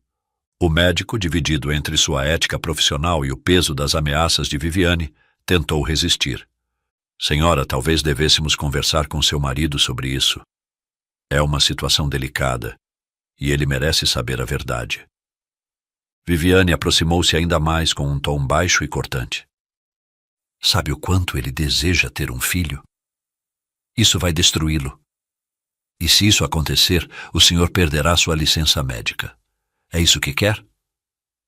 O médico, dividido entre sua ética profissional e o peso das ameaças de Viviane, tentou resistir. Senhora, talvez devêssemos conversar com seu marido sobre isso. É uma situação delicada, e ele merece saber a verdade. Viviane aproximou-se ainda mais com um tom baixo e cortante. Sabe o quanto ele deseja ter um filho? Isso vai destruí-lo. E se isso acontecer, o senhor perderá sua licença médica. É isso que quer?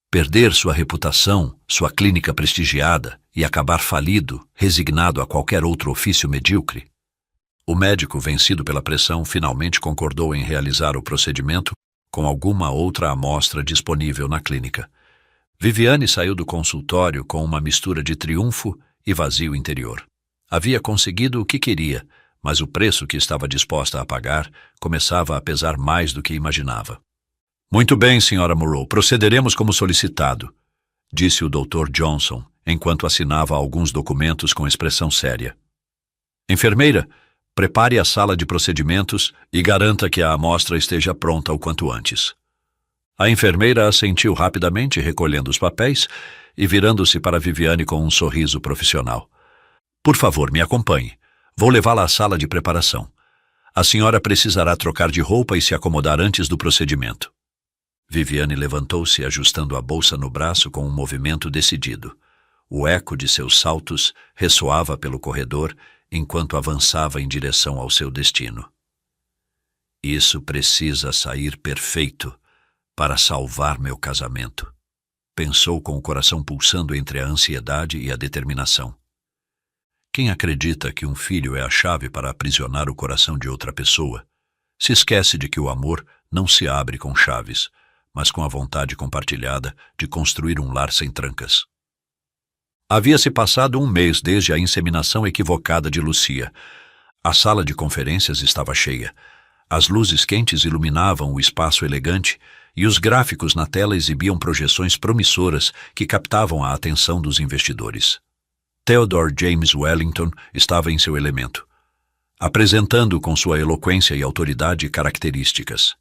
Perder sua reputação, sua clínica prestigiada e acabar falido, resignado a qualquer outro ofício medíocre? O médico, vencido pela pressão, finalmente concordou em realizar o procedimento com alguma outra amostra disponível na clínica. Viviane saiu do consultório com uma mistura de triunfo e vazio interior. Havia conseguido o que queria, mas o preço que estava disposta a pagar começava a pesar mais do que imaginava. Muito bem, Sra. Morrow, procederemos como solicitado, disse o Dr. Johnson, enquanto assinava alguns documentos com expressão séria. Enfermeira, prepare a sala de procedimentos e garanta que a amostra esteja pronta o quanto antes. A enfermeira assentiu rapidamente, recolhendo os papéis e virando-se para Viviane com um sorriso profissional. Por favor, me acompanhe. Vou levá-la à sala de preparação. A senhora precisará trocar de roupa e se acomodar antes do procedimento. Viviane levantou-se, ajustando a bolsa no braço com um movimento decidido. O eco de seus saltos ressoava pelo corredor enquanto avançava em direção ao seu destino. Isso precisa sair perfeito para salvar meu casamento, pensou com o coração pulsando entre a ansiedade e a determinação. Quem acredita que um filho é a chave para aprisionar o coração de outra pessoa, se esquece de que o amor não se abre com chaves, mas com a vontade compartilhada de construir um lar sem trancas. Havia-se passado um mês desde a inseminação equivocada de Lucia. A sala de conferências estava cheia. As luzes quentes iluminavam o espaço elegante e os gráficos na tela exibiam projeções promissoras que captavam a atenção dos investidores. Theodore James Wellington estava em seu elemento, apresentando com sua eloquência e autoridade características.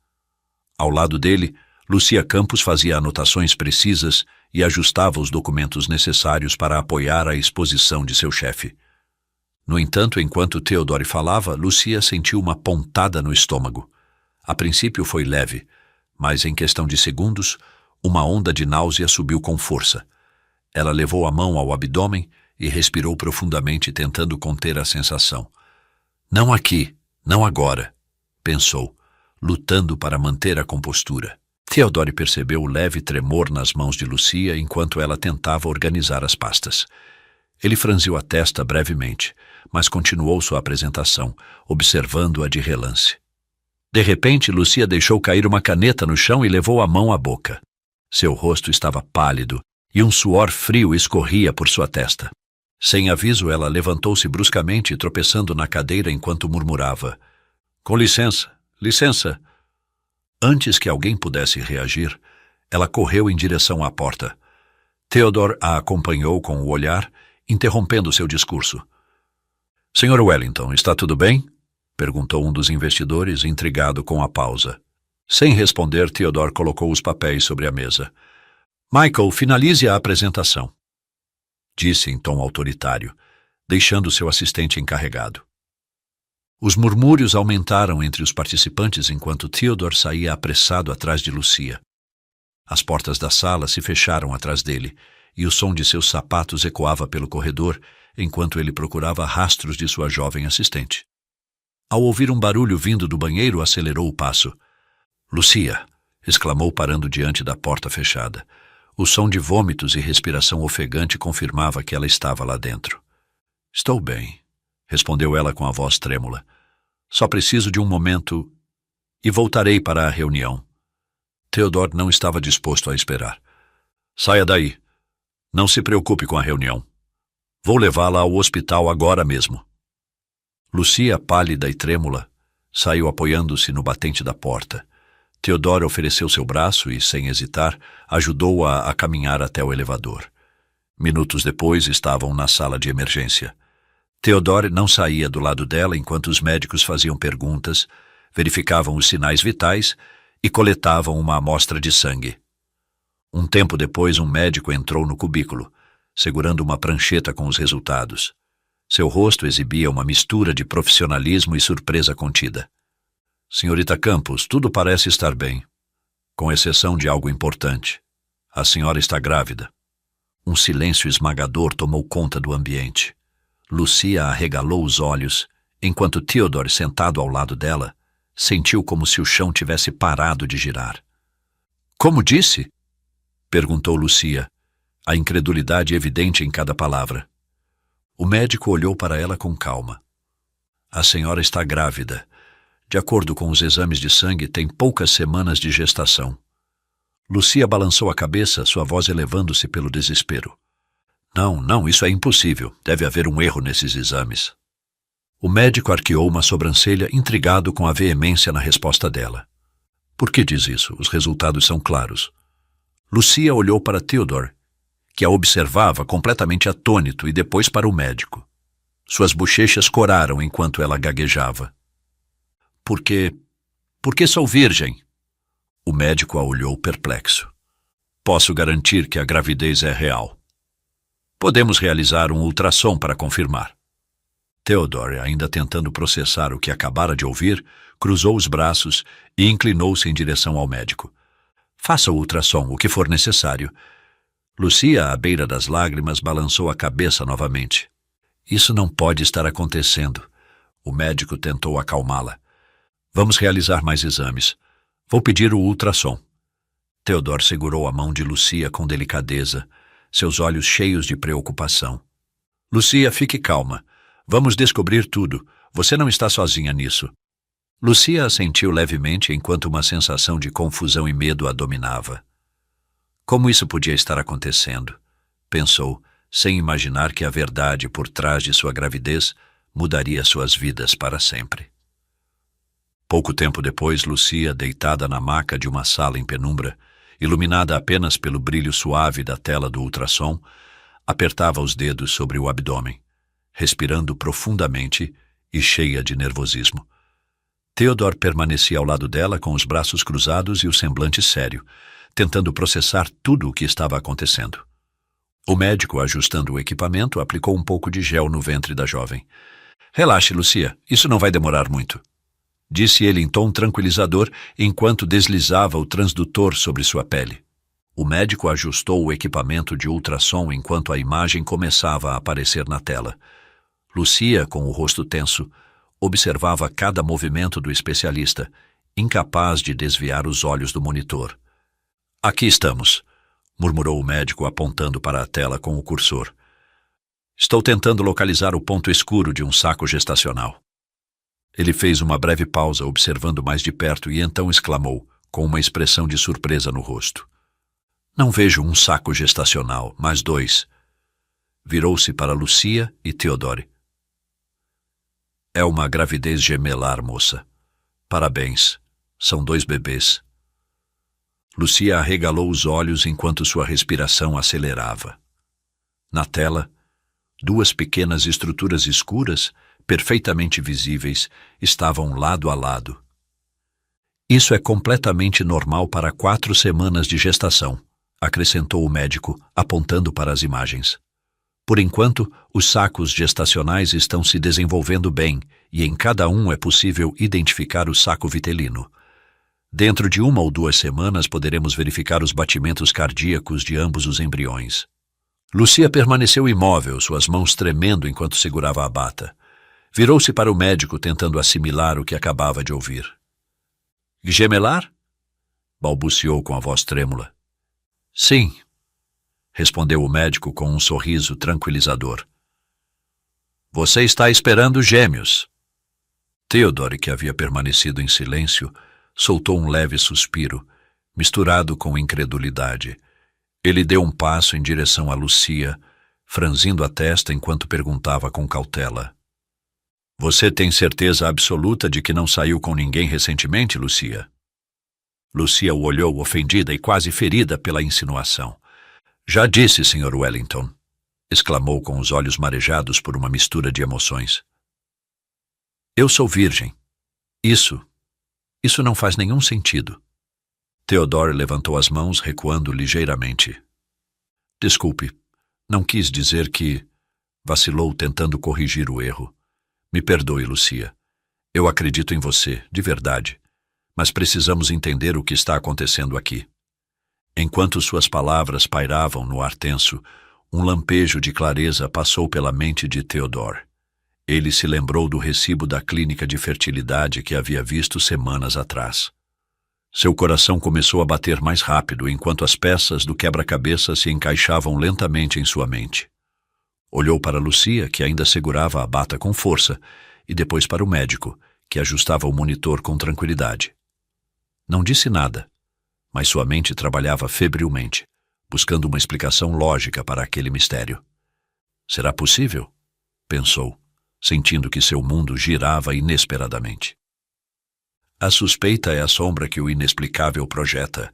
Ao lado dele, Lucia Campos fazia anotações precisas e ajustava os documentos necessários para apoiar a exposição de seu chefe. No entanto, enquanto Theodore falava, Lucia sentiu uma pontada no estômago. A princípio foi leve, mas em questão de segundos, uma onda de náusea subiu com força. Ela levou a mão ao abdômen e respirou profundamente, tentando conter a sensação. Não aqui, não agora, pensou, lutando para manter a compostura. Theodore percebeu o leve tremor nas mãos de Lucia enquanto ela tentava organizar as pastas. Ele franziu a testa brevemente, mas continuou sua apresentação, observando-a de relance. De repente, Lucia deixou cair uma caneta no chão e levou a mão à boca. Seu rosto estava pálido e um suor frio escorria por sua testa. Sem aviso, ela levantou-se bruscamente, tropeçando na cadeira enquanto murmurava: "Com licença, licença." Antes que alguém pudesse reagir, ela correu em direção à porta. Theodore a acompanhou com o olhar, interrompendo seu discurso. "Sr. Wellington, está tudo bem?" perguntou um dos investidores, intrigado com a pausa. Sem responder, Theodore colocou os papéis sobre a mesa. "Michael, finalize a apresentação", disse em tom autoritário, deixando seu assistente encarregado. Os murmúrios aumentaram entre os participantes enquanto Theodore saía apressado atrás de Lucia. As portas da sala se fecharam atrás dele, e o som de seus sapatos ecoava pelo corredor enquanto ele procurava rastros de sua jovem assistente. Ao ouvir um barulho vindo do banheiro, acelerou o passo. "Lucia!" exclamou, parando diante da porta fechada. O som de vômitos e respiração ofegante confirmava que ela estava lá dentro. "Estou bem", respondeu ela com a voz trêmula. "Só preciso de um momento e voltarei para a reunião." Theodore não estava disposto a esperar. "Saia daí. Não se preocupe com a reunião. Vou levá-la ao hospital agora mesmo." Lucia, pálida e trêmula, saiu apoiando-se no batente da porta. Theodore ofereceu seu braço e, sem hesitar, ajudou-a a caminhar até o elevador. Minutos depois, estavam na sala de emergência. Theodore não saía do lado dela enquanto os médicos faziam perguntas, verificavam os sinais vitais e coletavam uma amostra de sangue. Um tempo depois, um médico entrou no cubículo, segurando uma prancheta com os resultados. Seu rosto exibia uma mistura de profissionalismo e surpresa contida. Senhorita Campos, tudo parece estar bem, com exceção de algo importante. A senhora está grávida. Um silêncio esmagador tomou conta do ambiente. Lucia arregalou os olhos, enquanto Theodore, sentado ao lado dela, sentiu como se o chão tivesse parado de girar. Como disse? Perguntou Lucia, a incredulidade evidente em cada palavra. O médico olhou para ela com calma. A senhora está grávida. De acordo com os exames de sangue, tem poucas semanas de gestação. Lucia balançou a cabeça, sua voz elevando-se pelo desespero. Não, isso é impossível. Deve haver um erro nesses exames. O médico arqueou uma sobrancelha, intrigado com a veemência na resposta dela. Por que diz isso? Os resultados são claros. Lucia olhou para Theodore, que a observava completamente atônito, e depois para o médico. Suas bochechas coraram enquanto ela gaguejava. Porque sou virgem. O médico a olhou perplexo. Posso garantir que a gravidez é real. Podemos realizar um ultrassom para confirmar. Theodore, ainda tentando processar o que acabara de ouvir, cruzou os braços e inclinou-se em direção ao médico. Faça o ultrassom, o que for necessário. Lucia, à beira das lágrimas, balançou a cabeça novamente. Isso não pode estar acontecendo. O médico tentou acalmá-la. Vamos realizar mais exames. Vou pedir o ultrassom. Theodore segurou a mão de Lucia com delicadeza, seus olhos cheios de preocupação. Lucia, fique calma. Vamos descobrir tudo. Você não está sozinha nisso. Lucia assentiu levemente enquanto uma sensação de confusão e medo a dominava. Como isso podia estar acontecendo? Pensou, sem imaginar que a verdade por trás de sua gravidez mudaria suas vidas para sempre. Pouco tempo depois, Lucia, deitada na maca de uma sala em penumbra, iluminada apenas pelo brilho suave da tela do ultrassom, apertava os dedos sobre o abdômen, respirando profundamente e cheia de nervosismo. Theodore permanecia ao lado dela com os braços cruzados e o semblante sério, tentando processar tudo o que estava acontecendo. O médico, ajustando o equipamento, aplicou um pouco de gel no ventre da jovem. Relaxe, Lucia, isso não vai demorar muito, disse ele em tom tranquilizador enquanto deslizava o transdutor sobre sua pele. O médico ajustou o equipamento de ultrassom enquanto a imagem começava a aparecer na tela. Lucia, com o rosto tenso, observava cada movimento do especialista, incapaz de desviar os olhos do monitor. Aqui estamos, murmurou o médico apontando para a tela com o cursor. Estou tentando localizar o ponto escuro de um saco gestacional. Ele fez uma breve pausa, observando mais de perto, e então exclamou, com uma expressão de surpresa no rosto. Não vejo um saco gestacional, mas 2. Virou-se para Lucia e Theodore. É uma gravidez gemelar, moça. Parabéns. São 2 bebês. Lucia arregalou os olhos enquanto sua respiração acelerava. Na tela, 2 pequenas estruturas escuras, perfeitamente visíveis, estavam lado a lado. Isso é completamente normal para 4 semanas de gestação, acrescentou o médico, apontando para as imagens. Por enquanto, os sacos gestacionais estão se desenvolvendo bem e em cada um é possível identificar o saco vitelino. Dentro de 1 ou 2 semanas poderemos verificar os batimentos cardíacos de ambos os embriões. Lucia permaneceu imóvel, suas mãos tremendo enquanto segurava a bata. Virou-se para o médico tentando assimilar o que acabava de ouvir. Gemelar? Balbuciou com a voz trêmula. Sim, respondeu o médico com um sorriso tranquilizador. Você está esperando gêmeos. Theodore, que havia permanecido em silêncio, soltou um leve suspiro, misturado com incredulidade. Ele deu um passo em direção a Lucia, franzindo a testa enquanto perguntava com cautela. Você tem certeza absoluta de que não saiu com ninguém recentemente, Lucia? Lucia o olhou ofendida e quase ferida pela insinuação. Já disse, Sr. Wellington, exclamou com os olhos marejados por uma mistura de emoções. Eu sou virgem. Isso não faz nenhum sentido. Theodore levantou as mãos, recuando ligeiramente. Desculpe, não quis dizer que... Vacilou, tentando corrigir o erro. Me perdoe, Lucia. Eu acredito em você, de verdade. Mas precisamos entender o que está acontecendo aqui. Enquanto suas palavras pairavam no ar tenso, um lampejo de clareza passou pela mente de Theodore. Ele se lembrou do recibo da clínica de fertilidade que havia visto semanas atrás. Seu coração começou a bater mais rápido enquanto as peças do quebra-cabeça se encaixavam lentamente em sua mente. Olhou para Lucia, que ainda segurava a bata com força, e depois para o médico, que ajustava o monitor com tranquilidade. Não disse nada, mas sua mente trabalhava febrilmente, buscando uma explicação lógica para aquele mistério. Será possível? Pensou, sentindo que seu mundo girava inesperadamente. A suspeita é a sombra que o inexplicável projeta.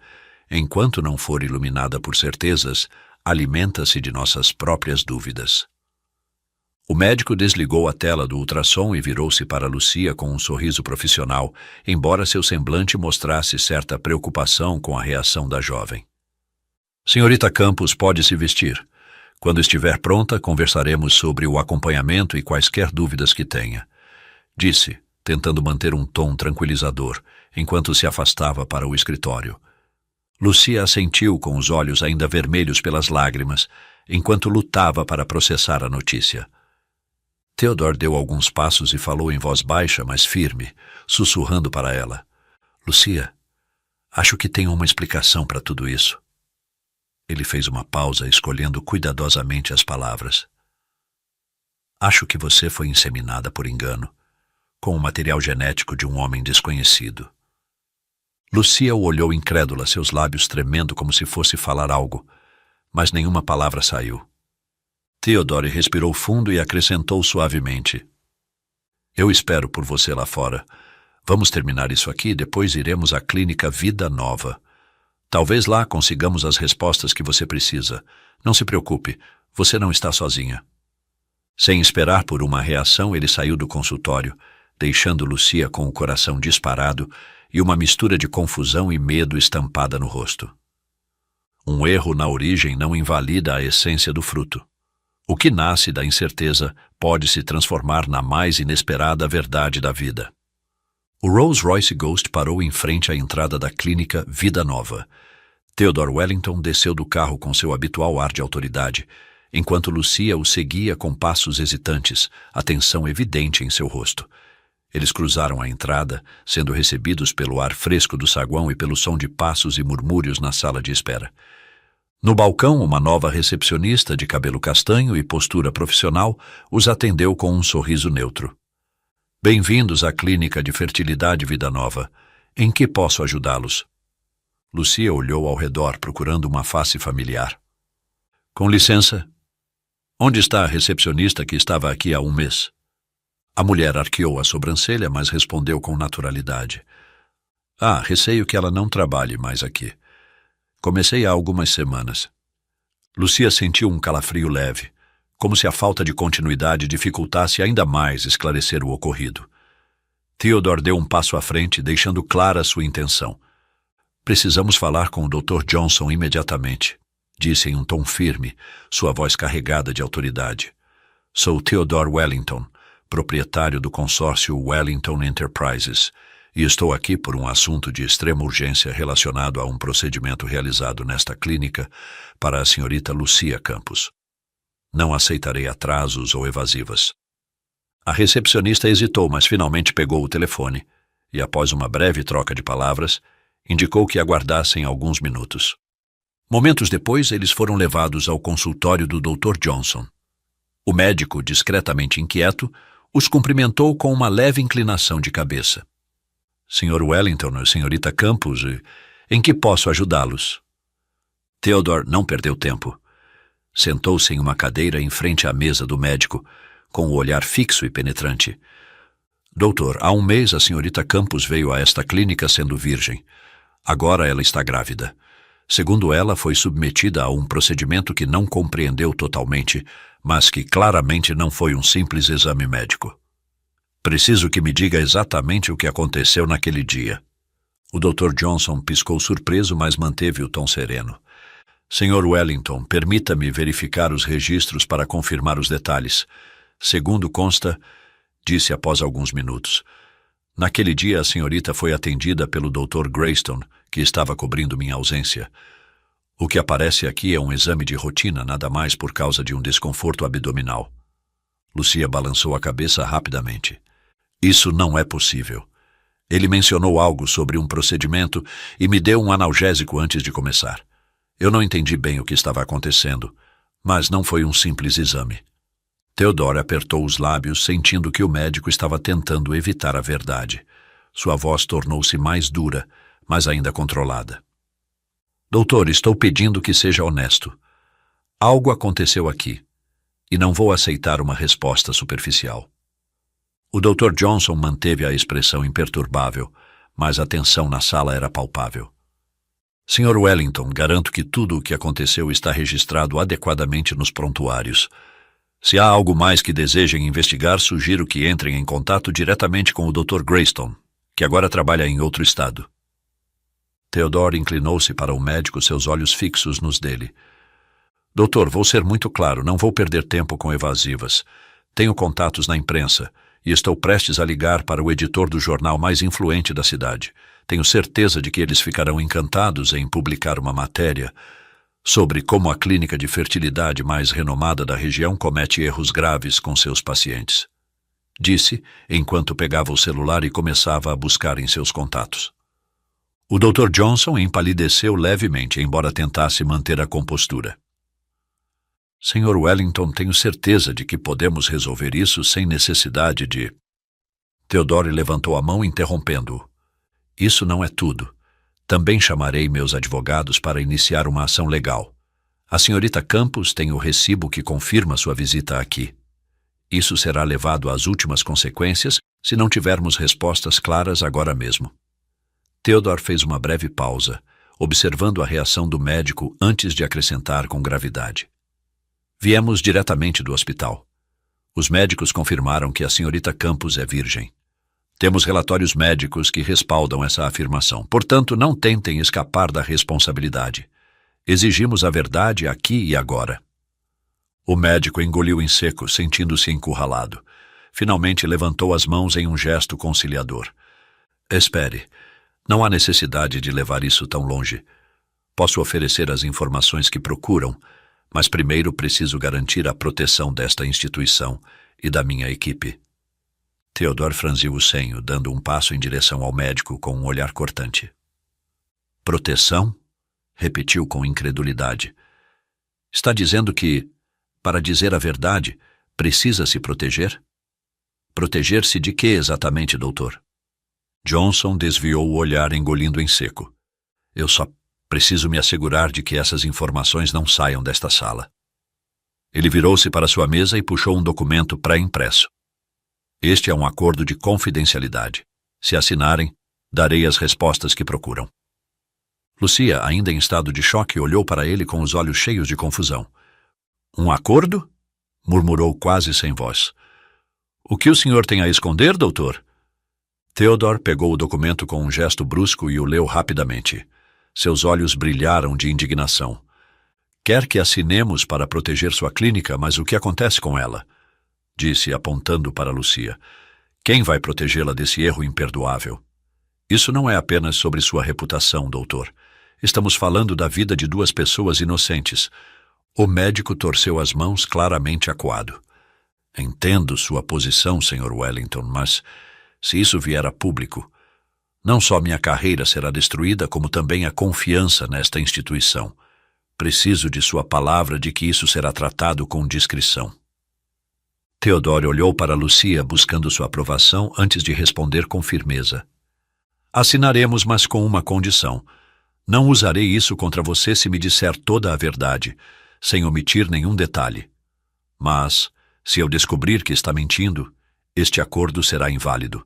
Enquanto não for iluminada por certezas, alimenta-se de nossas próprias dúvidas. O médico desligou a tela do ultrassom e virou-se para Lucia com um sorriso profissional, embora seu semblante mostrasse certa preocupação com a reação da jovem. Senhorita Campos pode se vestir. Quando estiver pronta, conversaremos sobre o acompanhamento e quaisquer dúvidas que tenha, disse, tentando manter um tom tranquilizador, enquanto se afastava para o escritório. Lucia assentiu com os olhos ainda vermelhos pelas lágrimas, enquanto lutava para processar a notícia. Theodore deu alguns passos e falou em voz baixa, mas firme, sussurrando para ela. Lucia, acho que tenho uma explicação para tudo isso. Ele fez uma pausa, escolhendo cuidadosamente as palavras. Acho que você foi inseminada por engano, com o material genético de um homem desconhecido. Lucia o olhou incrédula, seus lábios tremendo como se fosse falar algo, mas nenhuma palavra saiu. Theodore respirou fundo e acrescentou suavemente. Eu espero por você lá fora. Vamos terminar isso aqui e depois iremos à clínica Vida Nova. Talvez lá consigamos as respostas que você precisa. Não se preocupe, você não está sozinha. Sem esperar por uma reação, ele saiu do consultório, deixando Lucia com o coração disparado e uma mistura de confusão e medo estampada no rosto. Um erro na origem não invalida a essência do fruto. O que nasce da incerteza pode se transformar na mais inesperada verdade da vida. O Rolls-Royce Ghost parou em frente à entrada da clínica Vida Nova. Theodore Wellington desceu do carro com seu habitual ar de autoridade, enquanto Lucia o seguia com passos hesitantes, a tensão evidente em seu rosto. Eles cruzaram a entrada, sendo recebidos pelo ar fresco do saguão e pelo som de passos e murmúrios na sala de espera. No balcão, uma nova recepcionista de cabelo castanho e postura profissional os atendeu com um sorriso neutro. Bem-vindos à clínica de fertilidade Vida Nova. Em que posso ajudá-los? Lucia olhou ao redor, procurando uma face familiar. Com licença. Onde está a recepcionista que estava aqui há um mês? A mulher arqueou a sobrancelha, mas respondeu com naturalidade. Receio que ela não trabalhe mais aqui. Comecei há algumas semanas. Lucia sentiu um calafrio leve, como se a falta de continuidade dificultasse ainda mais esclarecer o ocorrido. Theodore deu um passo à frente, deixando clara sua intenção. Precisamos falar com o Dr. Johnson imediatamente, disse em um tom firme, sua voz carregada de autoridade. Sou Theodore Wellington, proprietário do consórcio Wellington Enterprises, e estou aqui por um assunto de extrema urgência relacionado a um procedimento realizado nesta clínica para a senhorita Lucia Campos. Não aceitarei atrasos ou evasivas. A recepcionista hesitou, mas finalmente pegou o telefone e, após uma breve troca de palavras, indicou que aguardassem alguns minutos. Momentos depois, eles foram levados ao consultório do Dr. Johnson. O médico, discretamente inquieto, os cumprimentou com uma leve inclinação de cabeça. Sr. Wellington, senhorita Campos, em que posso ajudá-los? Theodore não perdeu tempo. Sentou-se em uma cadeira em frente à mesa do médico, com o olhar fixo e penetrante. Doutor, há um mês a senhorita Campos veio a esta clínica sendo virgem. Agora ela está grávida. Segundo ela, foi submetida a um procedimento que não compreendeu totalmente, mas que claramente não foi um simples exame médico. Preciso que me diga exatamente o que aconteceu naquele dia. O Dr. Johnson piscou surpreso, mas manteve o tom sereno. Sr. Wellington, permita-me verificar os registros para confirmar os detalhes. Segundo consta, disse após alguns minutos, naquele dia a senhorita foi atendida pelo Dr. Greyston, que estava cobrindo minha ausência. O que aparece aqui é um exame de rotina, nada mais por causa de um desconforto abdominal. Lucia balançou a cabeça rapidamente. Isso não é possível. Ele mencionou algo sobre um procedimento e me deu um analgésico antes de começar. Eu não entendi bem o que estava acontecendo, mas não foi um simples exame. Theodore apertou os lábios, sentindo que o médico estava tentando evitar a verdade. Sua voz tornou-se mais dura, mas ainda controlada. Doutor, estou pedindo que seja honesto. Algo aconteceu aqui, e não vou aceitar uma resposta superficial. O Dr. Johnson manteve a expressão imperturbável, mas a tensão na sala era palpável. Sr. Wellington, garanto que tudo o que aconteceu está registrado adequadamente nos prontuários. Se há algo mais que desejem investigar, sugiro que entrem em contato diretamente com o Dr. Greyston, que agora trabalha em outro estado. Theodore inclinou-se para o médico, seus olhos fixos nos dele. Doutor, vou ser muito claro, não vou perder tempo com evasivas. Tenho contatos na imprensa e estou prestes a ligar para o editor do jornal mais influente da cidade. Tenho certeza de que eles ficarão encantados em publicar uma matéria sobre como a clínica de fertilidade mais renomada da região comete erros graves com seus pacientes. Disse, enquanto pegava o celular e começava a buscar em seus contatos. O Dr. Johnson empalideceu levemente, embora tentasse manter a compostura. Sr. Wellington, tenho certeza de que podemos resolver isso sem necessidade de... Theodore levantou a mão, interrompendo-o. Isso não é tudo. Também chamarei meus advogados para iniciar uma ação legal. A senhorita Campos tem o recibo que confirma sua visita aqui. Isso será levado às últimas consequências se não tivermos respostas claras agora mesmo. Theodore fez uma breve pausa, observando a reação do médico antes de acrescentar com gravidade. Viemos diretamente do hospital. Os médicos confirmaram que a senhorita Campos é virgem. Temos relatórios médicos que respaldam essa afirmação. Portanto, não tentem escapar da responsabilidade. Exigimos a verdade aqui e agora. O médico engoliu em seco, sentindo-se encurralado. Finalmente levantou as mãos em um gesto conciliador. Espere. Não há necessidade de levar isso tão longe. Posso oferecer as informações que procuram, mas primeiro preciso garantir a proteção desta instituição e da minha equipe. Theodore franziu o senho, dando um passo em direção ao médico com um olhar cortante. Proteção? Repetiu com incredulidade. Está dizendo que, para dizer a verdade, precisa se proteger? Proteger-se de quê exatamente, doutor? Johnson desviou o olhar, engolindo em seco. Eu só preciso me assegurar de que essas informações não saiam desta sala. Ele virou-se para sua mesa e puxou um documento pré-impresso. Este é um acordo de confidencialidade. Se assinarem, darei as respostas que procuram. Lucia, ainda em estado de choque, olhou para ele com os olhos cheios de confusão. Um acordo? Murmurou quase sem voz. O que o senhor tem a esconder, doutor? Theodore pegou o documento com um gesto brusco e o leu rapidamente. Seus olhos brilharam de indignação. Quer que assinemos para proteger sua clínica, mas o que acontece com ela? Disse, apontando para Lucia. Quem vai protegê-la desse erro imperdoável? Isso não é apenas sobre sua reputação, doutor. Estamos falando da vida de duas pessoas inocentes. O médico torceu as mãos, claramente acuado. Entendo sua posição, Sr. Wellington, mas se isso vier a público, não só minha carreira será destruída, como também a confiança nesta instituição. Preciso de sua palavra de que isso será tratado com discrição. Theodore olhou para Lucia, buscando sua aprovação antes de responder com firmeza. Assinaremos, mas com uma condição. Não usarei isso contra você se me disser toda a verdade, sem omitir nenhum detalhe. Mas, se eu descobrir que está mentindo, este acordo será inválido.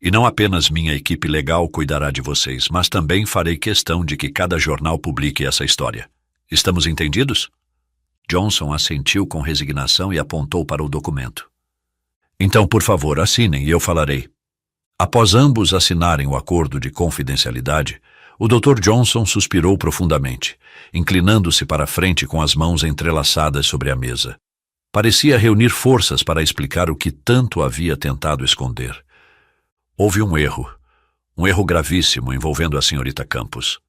E não apenas minha equipe legal cuidará de vocês, mas também farei questão de que cada jornal publique essa história. Estamos entendidos? Johnson assentiu com resignação e apontou para o documento. Então, por favor, assinem e eu falarei. Após ambos assinarem o acordo de confidencialidade, o Dr. Johnson suspirou profundamente, inclinando-se para a frente com as mãos entrelaçadas sobre a mesa. Parecia reunir forças para explicar o que tanto havia tentado esconder. Houve um erro gravíssimo envolvendo a senhorita Campos.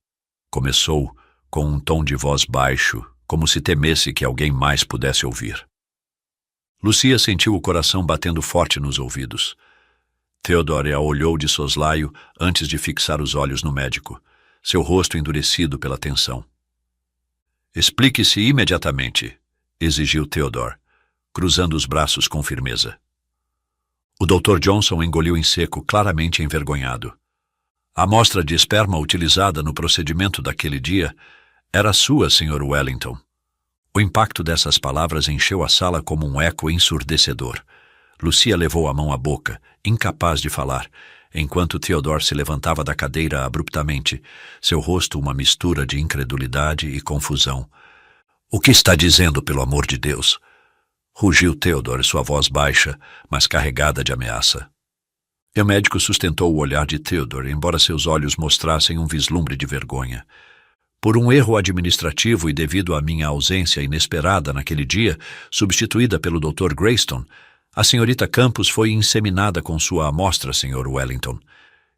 Começou com um tom de voz baixo, como se temesse que alguém mais pudesse ouvir. Lucia sentiu o coração batendo forte nos ouvidos. Theodore a olhou de soslaio antes de fixar os olhos no médico, seu rosto endurecido pela tensão. Explique-se imediatamente, exigiu Theodore, cruzando os braços com firmeza. O Dr. Johnson engoliu em seco, claramente envergonhado. A amostra de esperma utilizada no procedimento daquele dia era sua, Sr. Wellington. O impacto dessas palavras encheu a sala como um eco ensurdecedor. Lucia levou a mão à boca, incapaz de falar, enquanto Theodore se levantava da cadeira abruptamente, seu rosto uma mistura de incredulidade e confusão. O que está dizendo, pelo amor de Deus? Rugiu Theodore, sua voz baixa, mas carregada de ameaça. O médico sustentou o olhar de Theodore, embora seus olhos mostrassem um vislumbre de vergonha. Por um erro administrativo e devido à minha ausência inesperada naquele dia, substituída pelo Dr. Greyston, a senhorita Campos foi inseminada com sua amostra, Sr. Wellington.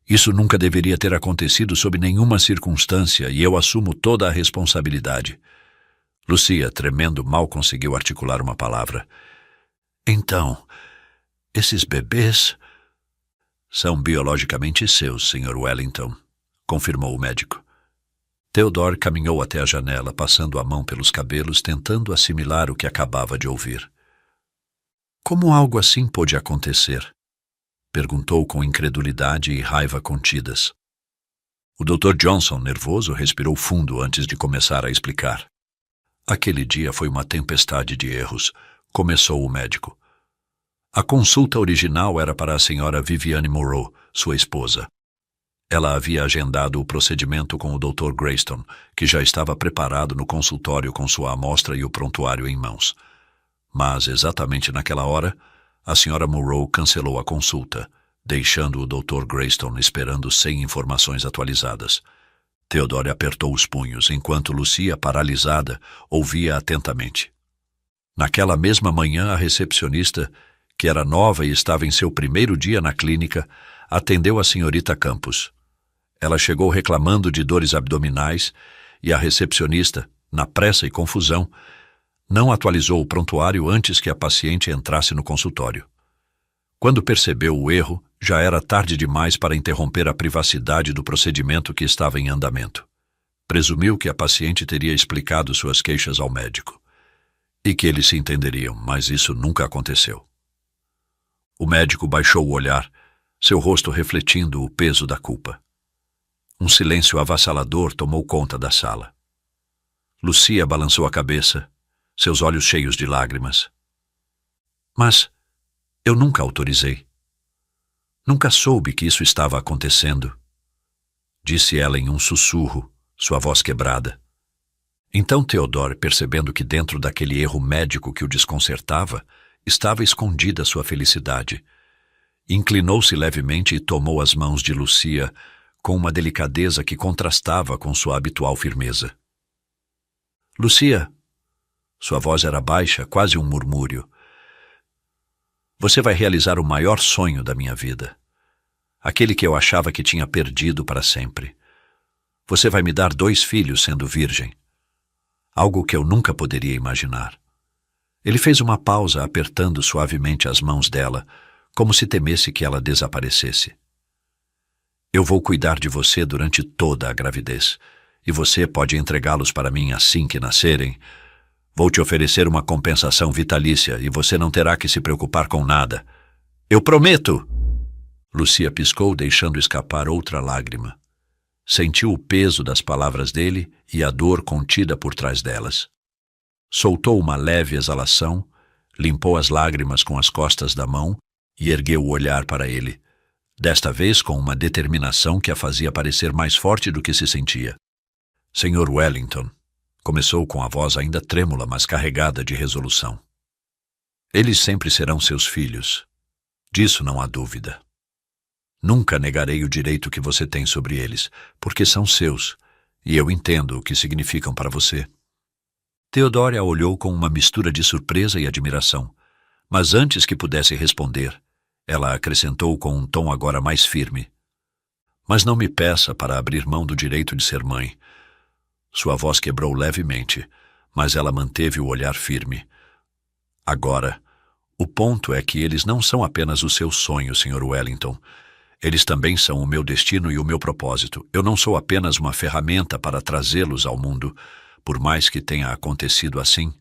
Isso nunca deveria ter acontecido sob nenhuma circunstância e eu assumo toda a responsabilidade. Lucia, tremendo, mal conseguiu articular uma palavra. Então, esses bebês são biologicamente seus, Sr. Wellington, confirmou o médico. Theodore caminhou até a janela, passando a mão pelos cabelos, tentando assimilar o que acabava de ouvir. Como algo assim pôde acontecer? Perguntou com incredulidade e raiva contidas. O Dr. Johnson, nervoso, respirou fundo antes de começar a explicar. Aquele dia foi uma tempestade de erros, começou o médico. A consulta original era para a senhora Viviane Moreau, sua esposa. Ela havia agendado o procedimento com o Dr. Greyston, que já estava preparado no consultório com sua amostra e o prontuário em mãos. Mas, exatamente naquela hora, a senhora Moreau cancelou a consulta, deixando o Dr. Greyston esperando sem informações atualizadas. Theodore apertou os punhos, enquanto Lucia, paralisada, ouvia atentamente. Naquela mesma manhã, a recepcionista, que era nova e estava em seu primeiro dia na clínica, atendeu a senhorita Campos. Ela chegou reclamando de dores abdominais e a recepcionista, na pressa e confusão, não atualizou o prontuário antes que a paciente entrasse no consultório. Quando percebeu o erro, já era tarde demais para interromper a privacidade do procedimento que estava em andamento. Presumiu que a paciente teria explicado suas queixas ao médico e que eles se entenderiam, mas isso nunca aconteceu. O médico baixou o olhar, seu rosto refletindo o peso da culpa. Um silêncio avassalador tomou conta da sala. Lucia balançou a cabeça, seus olhos cheios de lágrimas. Mas eu nunca autorizei. Nunca soube que isso estava acontecendo, disse ela em um sussurro, sua voz quebrada. Então Theodore, percebendo que dentro daquele erro médico que o desconcertava, estava escondida sua felicidade, inclinou-se levemente e tomou as mãos de Lucia com uma delicadeza que contrastava com sua habitual firmeza. Lucia, sua voz era baixa, quase um murmúrio. Você vai realizar o maior sonho da minha vida. Aquele que eu achava que tinha perdido para sempre. Você vai me dar 2 filhos sendo virgem. Algo que eu nunca poderia imaginar. Ele fez uma pausa, apertando suavemente as mãos dela, como se temesse que ela desaparecesse. Eu vou cuidar de você durante toda a gravidez, e você pode entregá-los para mim assim que nascerem. Vou te oferecer uma compensação vitalícia e você não terá que se preocupar com nada. Eu prometo! Lucia piscou, deixando escapar outra lágrima. Sentiu o peso das palavras dele e a dor contida por trás delas. Soltou uma leve exalação, limpou as lágrimas com as costas da mão e ergueu o olhar para ele, desta vez com uma determinação que a fazia parecer mais forte do que se sentia. Sr. Wellington, começou com a voz ainda trêmula, mas carregada de resolução. Eles sempre serão seus filhos. Disso não há dúvida. Nunca negarei o direito que você tem sobre eles, porque são seus, e eu entendo o que significam para você. Theodore a olhou com uma mistura de surpresa e admiração, mas antes que pudesse responder, ela acrescentou com um tom agora mais firme. Mas não me peça para abrir mão do direito de ser mãe. Sua voz quebrou levemente, mas ela manteve o olhar firme. Agora, o ponto é que eles não são apenas o seu sonho, Sr. Wellington. Eles também são o meu destino e o meu propósito. Eu não sou apenas uma ferramenta para trazê-los ao mundo, por mais que tenha acontecido assim.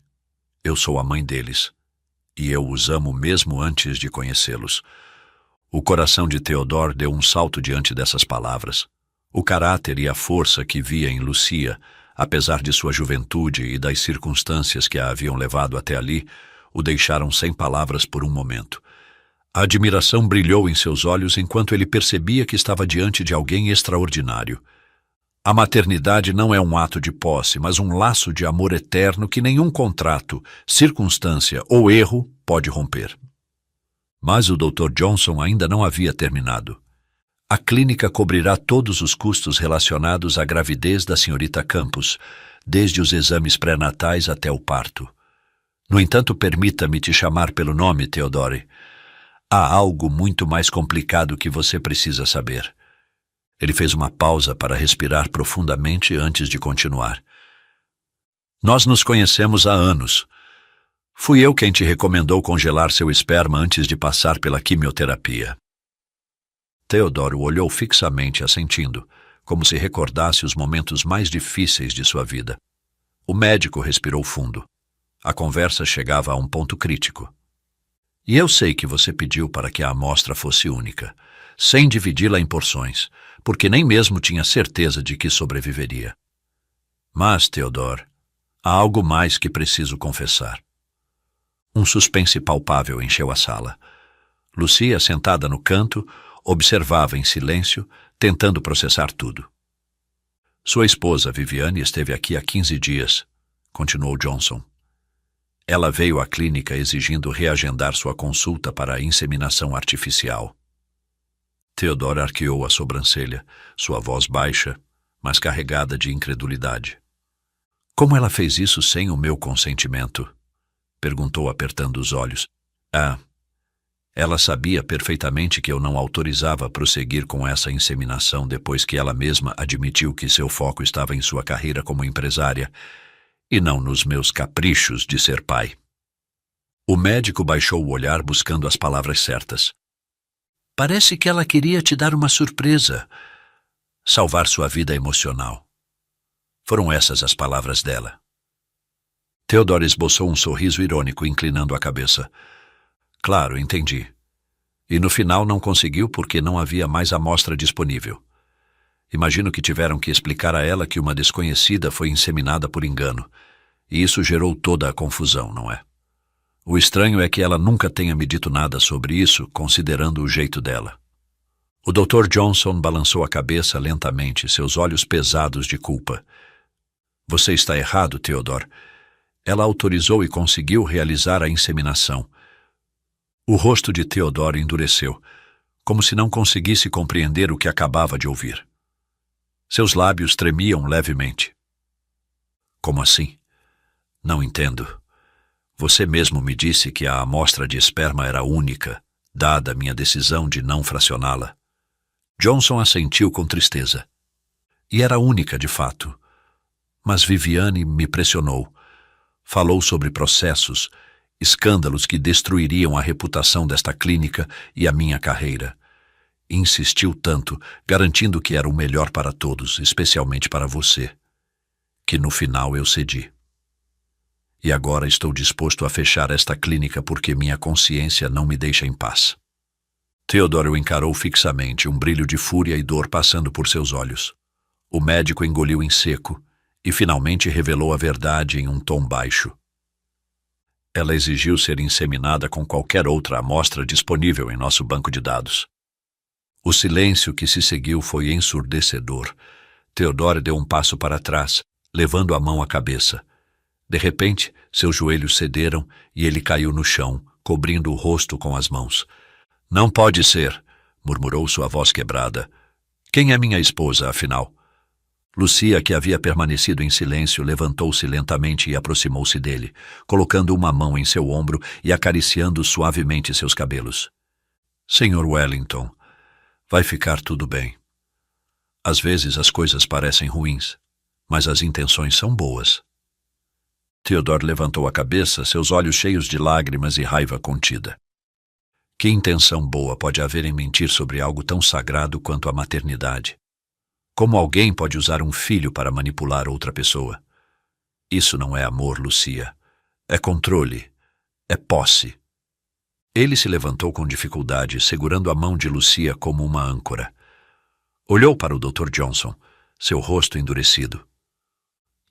Eu sou a mãe deles, e eu os amo mesmo antes de conhecê-los. O coração de Theodore deu um salto diante dessas palavras. O caráter e a força que via em Lucia, apesar de sua juventude e das circunstâncias que a haviam levado até ali, o deixaram sem palavras por um momento. A admiração brilhou em seus olhos enquanto ele percebia que estava diante de alguém extraordinário. A maternidade não é um ato de posse, mas um laço de amor eterno que nenhum contrato, circunstância ou erro pode romper. Mas o Dr. Johnson ainda não havia terminado. A clínica cobrirá todos os custos relacionados à gravidez da senhorita Campos, desde os exames pré-natais até o parto. No entanto, permita-me te chamar pelo nome, Theodore. Há algo muito mais complicado que você precisa saber. Ele fez uma pausa para respirar profundamente antes de continuar. Nós nos conhecemos há anos. Fui eu quem te recomendou congelar seu esperma antes de passar pela quimioterapia. Theodore o olhou fixamente, assentindo, como se recordasse os momentos mais difíceis de sua vida. O médico respirou fundo. A conversa chegava a um ponto crítico. E eu sei que você pediu para que a amostra fosse única, sem dividi-la em porções, porque nem mesmo tinha certeza de que sobreviveria. Mas, Theodore, há algo mais que preciso confessar. Um suspense palpável encheu a sala. Lucia, sentada no canto, observava em silêncio, tentando processar tudo. Sua esposa, Viviane, esteve aqui há 15 dias, continuou Johnson. Ela veio à clínica exigindo reagendar sua consulta para a inseminação artificial. Theodore arqueou a sobrancelha, sua voz baixa, mas carregada de incredulidade. Como ela fez isso sem o meu consentimento? Perguntou, apertando os olhos. Ela sabia perfeitamente que eu não autorizava prosseguir com essa inseminação depois que ela mesma admitiu que seu foco estava em sua carreira como empresária e não nos meus caprichos de ser pai. O médico baixou o olhar buscando as palavras certas. Parece que ela queria te dar uma surpresa, salvar sua vida emocional. Foram essas as palavras dela. Theodore esboçou um sorriso irônico, inclinando a cabeça. Claro, entendi. E no final não conseguiu porque não havia mais amostra disponível. Imagino que tiveram que explicar a ela que uma desconhecida foi inseminada por engano, e isso gerou toda a confusão, não é? O estranho é que ela nunca tenha me dito nada sobre isso, considerando o jeito dela. O Dr. Johnson balançou a cabeça lentamente, seus olhos pesados de culpa. Você está errado, Theodore. Ela autorizou e conseguiu realizar a inseminação. O rosto de Theodore endureceu, como se não conseguisse compreender o que acabava de ouvir. Seus lábios tremiam levemente. Como assim? Não entendo. Você mesmo me disse que a amostra de esperma era única, dada minha decisão de não fracioná-la. Johnson assentiu com tristeza. E era única, de fato. Mas Viviane me pressionou. Falou sobre processos, escândalos que destruiriam a reputação desta clínica e a minha carreira. Insistiu tanto, garantindo que era o melhor para todos, especialmente para você, que no final eu cedi. E agora estou disposto a fechar esta clínica porque minha consciência não me deixa em paz. Theodore o encarou fixamente, um brilho de fúria e dor passando por seus olhos. O médico engoliu em seco e finalmente revelou a verdade em um tom baixo. Ela exigiu ser inseminada com qualquer outra amostra disponível em nosso banco de dados. O silêncio que se seguiu foi ensurdecedor. Theodore deu um passo para trás, levando a mão à cabeça. De repente, seus joelhos cederam e ele caiu no chão, cobrindo o rosto com as mãos. Não pode ser, murmurou sua voz quebrada. Quem é minha esposa, afinal? Lucia, que havia permanecido em silêncio, levantou-se lentamente e aproximou-se dele, colocando uma mão em seu ombro e acariciando suavemente seus cabelos. Senhor Wellington, vai ficar tudo bem. Às vezes as coisas parecem ruins, mas as intenções são boas. Theodore levantou a cabeça, seus olhos cheios de lágrimas e raiva contida. Que intenção boa pode haver em mentir sobre algo tão sagrado quanto a maternidade? Como alguém pode usar um filho para manipular outra pessoa? Isso não é amor, Lucia. É controle. É posse. Ele se levantou com dificuldade, segurando a mão de Lucia como uma âncora. Olhou para o Dr. Johnson, seu rosto endurecido.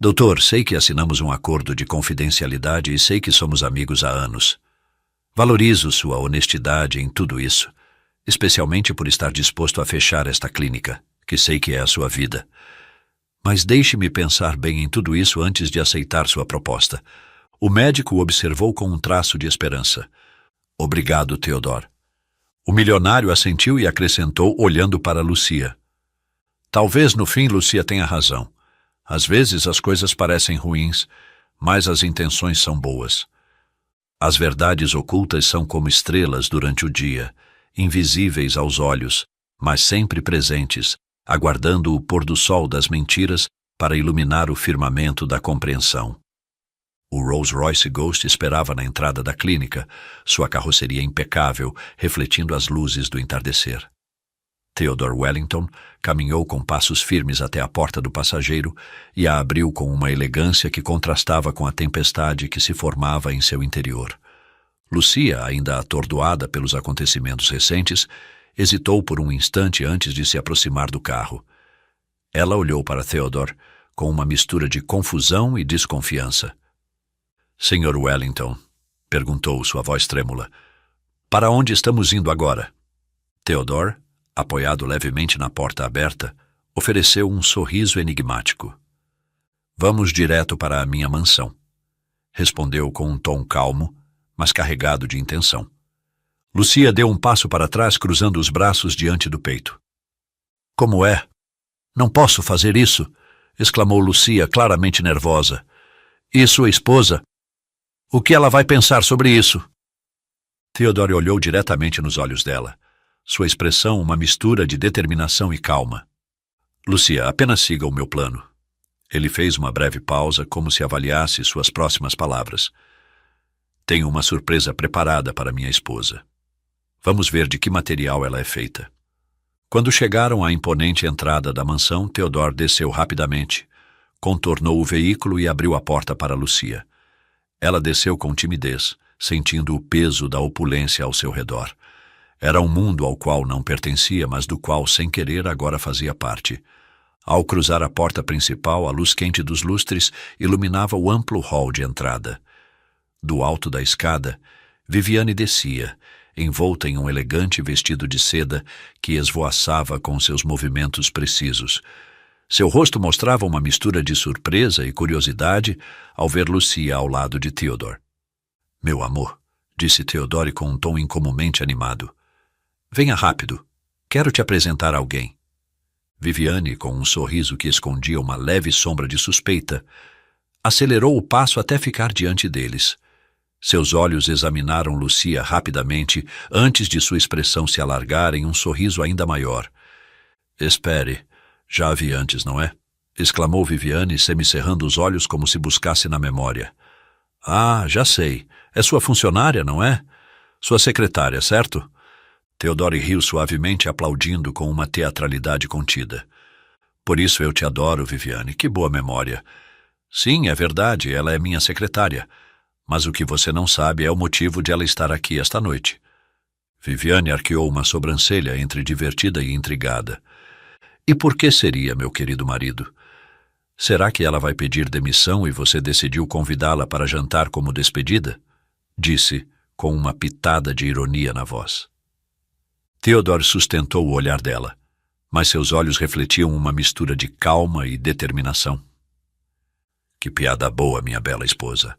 Doutor, sei que assinamos um acordo de confidencialidade e sei que somos amigos há anos. Valorizo sua honestidade em tudo isso, especialmente por estar disposto a fechar esta clínica, que sei que é a sua vida. Mas deixe-me pensar bem em tudo isso antes de aceitar sua proposta. O médico o observou com um traço de esperança. Obrigado, Theodore. O milionário assentiu e acrescentou, olhando para Lucia. Talvez no fim Lucia tenha razão. Às vezes as coisas parecem ruins, mas as intenções são boas. As verdades ocultas são como estrelas durante o dia, invisíveis aos olhos, mas sempre presentes, aguardando o pôr do sol das mentiras para iluminar o firmamento da compreensão. O Rolls-Royce Ghost esperava na entrada da clínica, sua carroceria impecável, refletindo as luzes do entardecer. Theodore Wellington caminhou com passos firmes até a porta do passageiro e a abriu com uma elegância que contrastava com a tempestade que se formava em seu interior. Lucia, ainda atordoada pelos acontecimentos recentes, hesitou por um instante antes de se aproximar do carro. Ela olhou para Theodore com uma mistura de confusão e desconfiança. Sr. Wellington, perguntou sua voz trêmula, para onde estamos indo agora? Theodore, apoiado levemente na porta aberta, ofereceu um sorriso enigmático. Vamos direto para a minha mansão, respondeu com um tom calmo, mas carregado de intenção. Lucia deu um passo para trás, cruzando os braços diante do peito. Como é? Não posso fazer isso, exclamou Lucia, claramente nervosa. E sua esposa? O que ela vai pensar sobre isso? Theodore olhou diretamente nos olhos dela. Sua expressão uma mistura de determinação e calma. Lucia, apenas siga o meu plano. Ele fez uma breve pausa, como se avaliasse suas próximas palavras. Tenho uma surpresa preparada para minha esposa. Vamos ver de que material ela é feita. Quando chegaram à imponente entrada da mansão, Theodore desceu rapidamente, contornou o veículo e abriu a porta para Lucia. Ela desceu com timidez, sentindo o peso da opulência ao seu redor. Era um mundo ao qual não pertencia, mas do qual, sem querer, agora fazia parte. Ao cruzar a porta principal, a luz quente dos lustres iluminava o amplo hall de entrada. Do alto da escada, Viviane descia, envolta em um elegante vestido de seda que esvoaçava com seus movimentos precisos. Seu rosto mostrava uma mistura de surpresa e curiosidade ao ver Lucia ao lado de Theodore. Meu amor, disse Theodore com um tom incomumente animado. Venha rápido. Quero te apresentar alguém. Viviane, com um sorriso que escondia uma leve sombra de suspeita, acelerou o passo até ficar diante deles. Seus olhos examinaram Lucia rapidamente antes de sua expressão se alargar em um sorriso ainda maior. Espere, já a vi antes, não é? Exclamou Viviane, semicerrando os olhos como se buscasse na memória. Ah, já sei. É sua funcionária, não é? Sua secretária, certo? Theodore riu suavemente, aplaudindo com uma teatralidade contida. Por isso eu te adoro, Viviane. Que boa memória. Sim, é verdade, ela é minha secretária. Mas o que você não sabe é o motivo de ela estar aqui esta noite. Viviane arqueou uma sobrancelha entre divertida e intrigada. E por que seria, meu querido marido? Será que ela vai pedir demissão e você decidiu convidá-la para jantar como despedida? Disse, com uma pitada de ironia na voz. Theodore sustentou o olhar dela, mas seus olhos refletiam uma mistura de calma e determinação. Que piada boa, minha bela esposa.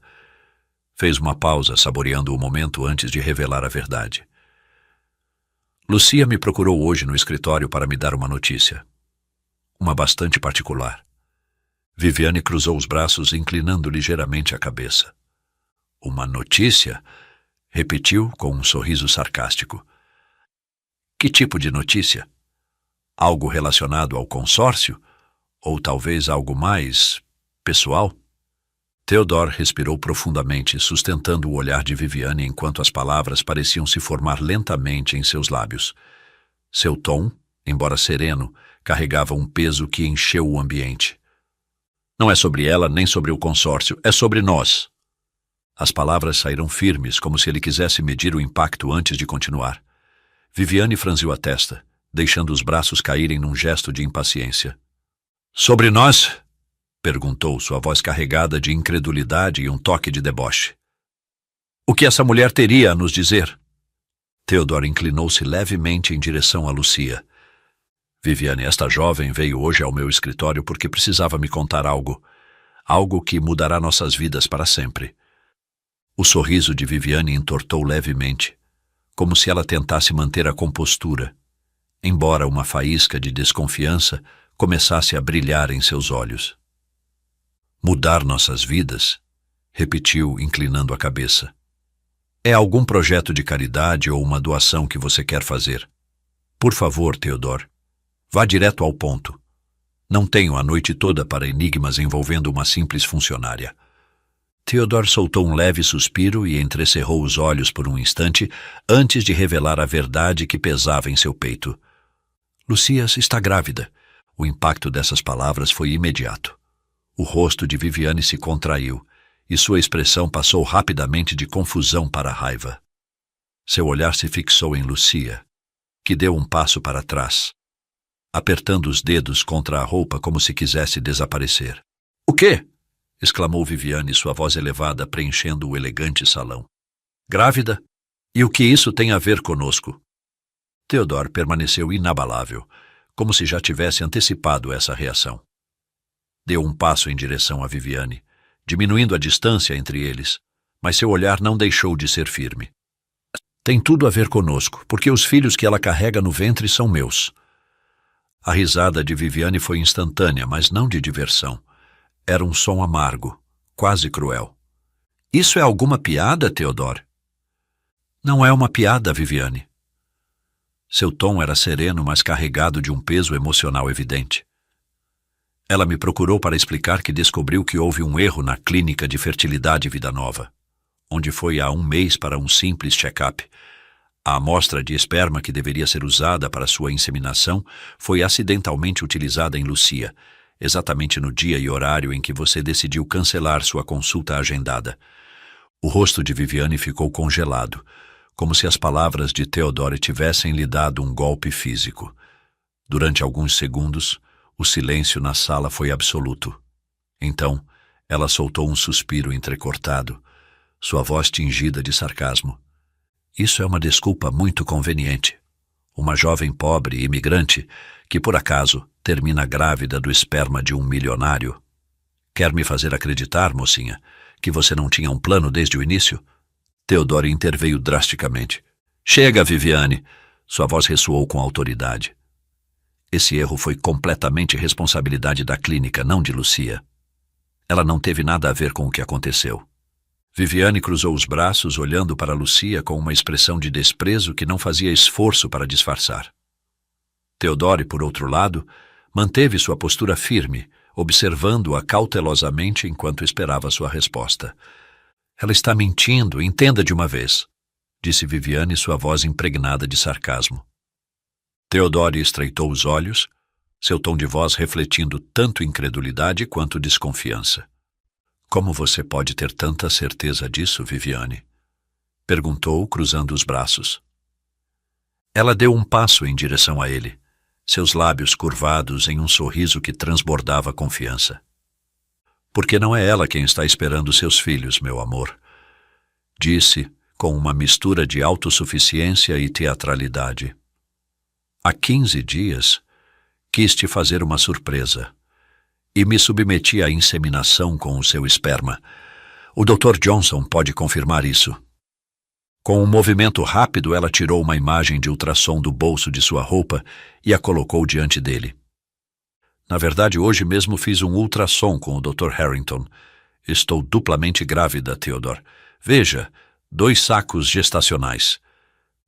Fez uma pausa, saboreando o momento antes de revelar a verdade. Lucia me procurou hoje no escritório para me dar uma notícia. Uma bastante particular. Viviane cruzou os braços, inclinando ligeiramente a cabeça. Uma notícia? Repetiu com um sorriso sarcástico. Que tipo de notícia? Algo relacionado ao consórcio? Ou talvez algo mais pessoal? Theodore respirou profundamente, sustentando o olhar de Viviane enquanto as palavras pareciam se formar lentamente em seus lábios. Seu tom, embora sereno, carregava um peso que encheu o ambiente. Não é sobre ela nem sobre o consórcio, é sobre nós. As palavras saíram firmes, como se ele quisesse medir o impacto antes de continuar. Viviane franziu a testa, deixando os braços caírem num gesto de impaciência. Sobre nós? Perguntou, sua voz carregada de incredulidade e um toque de deboche. O que essa mulher teria a nos dizer? Theodore inclinou-se levemente em direção a Lucia. Viviane, esta jovem veio hoje ao meu escritório porque precisava me contar algo. Algo que mudará nossas vidas para sempre. O sorriso de Viviane entortou levemente, como se ela tentasse manter a compostura, embora uma faísca de desconfiança começasse a brilhar em seus olhos. Mudar nossas vidas? Repetiu, inclinando a cabeça. É algum projeto de caridade ou uma doação que você quer fazer? Por favor, Theodore, vá direto ao ponto. Não tenho a noite toda para enigmas envolvendo uma simples funcionária. Theodore soltou um leve suspiro e entrecerrou os olhos por um instante antes de revelar a verdade que pesava em seu peito. Lucia está grávida. O impacto dessas palavras foi imediato. O rosto de Viviane se contraiu, e sua expressão passou rapidamente de confusão para raiva. Seu olhar se fixou em Lucia, que deu um passo para trás, apertando os dedos contra a roupa como se quisesse desaparecer. — O quê? — exclamou Viviane, sua voz elevada preenchendo o elegante salão. — Grávida? E o que isso tem a ver conosco? Theodore permaneceu inabalável, como se já tivesse antecipado essa reação. Deu um passo em direção a Viviane, diminuindo a distância entre eles, mas seu olhar não deixou de ser firme. Tem tudo a ver conosco, porque os filhos que ela carrega no ventre são meus. A risada de Viviane foi instantânea, mas não de diversão. Era um som amargo, quase cruel. Isso é alguma piada, Theodore? Não é uma piada, Viviane. Seu tom era sereno, mas carregado de um peso emocional evidente. Ela me procurou para explicar que descobriu que houve um erro na clínica de fertilidade Vida Nova, onde foi há um mês para um simples check-up. A amostra de esperma que deveria ser usada para sua inseminação foi acidentalmente utilizada em Lucia, exatamente no dia e horário em que você decidiu cancelar sua consulta agendada. O rosto de Viviane ficou congelado, como se as palavras de Theodore tivessem lhe dado um golpe físico. Durante alguns segundos, o silêncio na sala foi absoluto. Então, ela soltou um suspiro entrecortado, sua voz tingida de sarcasmo. Isso é uma desculpa muito conveniente. Uma jovem pobre imigrante que, por acaso, termina grávida do esperma de um milionário. Quer me fazer acreditar, mocinha, que você não tinha um plano desde o início? Theodore interveio drasticamente. Chega, Viviane! Sua voz ressoou com autoridade. Esse erro foi completamente responsabilidade da clínica, não de Lucia. Ela não teve nada a ver com o que aconteceu. Viviane cruzou os braços, olhando para Lucia com uma expressão de desprezo que não fazia esforço para disfarçar. Theodore, por outro lado, manteve sua postura firme, observando-a cautelosamente enquanto esperava sua resposta. Ela está mentindo, entenda de uma vez, disse Viviane, sua voz impregnada de sarcasmo. Theodore estreitou os olhos, seu tom de voz refletindo tanto incredulidade quanto desconfiança. Como você pode ter tanta certeza disso, Viviane? Perguntou, cruzando os braços. Ela deu um passo em direção a ele, seus lábios curvados em um sorriso que transbordava confiança. Porque não é ela quem está esperando seus filhos, meu amor, disse, com uma mistura de autossuficiência e teatralidade. Há 15 dias, quis te fazer uma surpresa e me submeti à inseminação com o seu esperma. O Dr. Johnson pode confirmar isso. Com um movimento rápido, ela tirou uma imagem de ultrassom do bolso de sua roupa e a colocou diante dele. Na verdade, hoje mesmo fiz um ultrassom com o Dr. Harrington. Estou duplamente grávida, Theodore. Veja, 2 sacos gestacionais.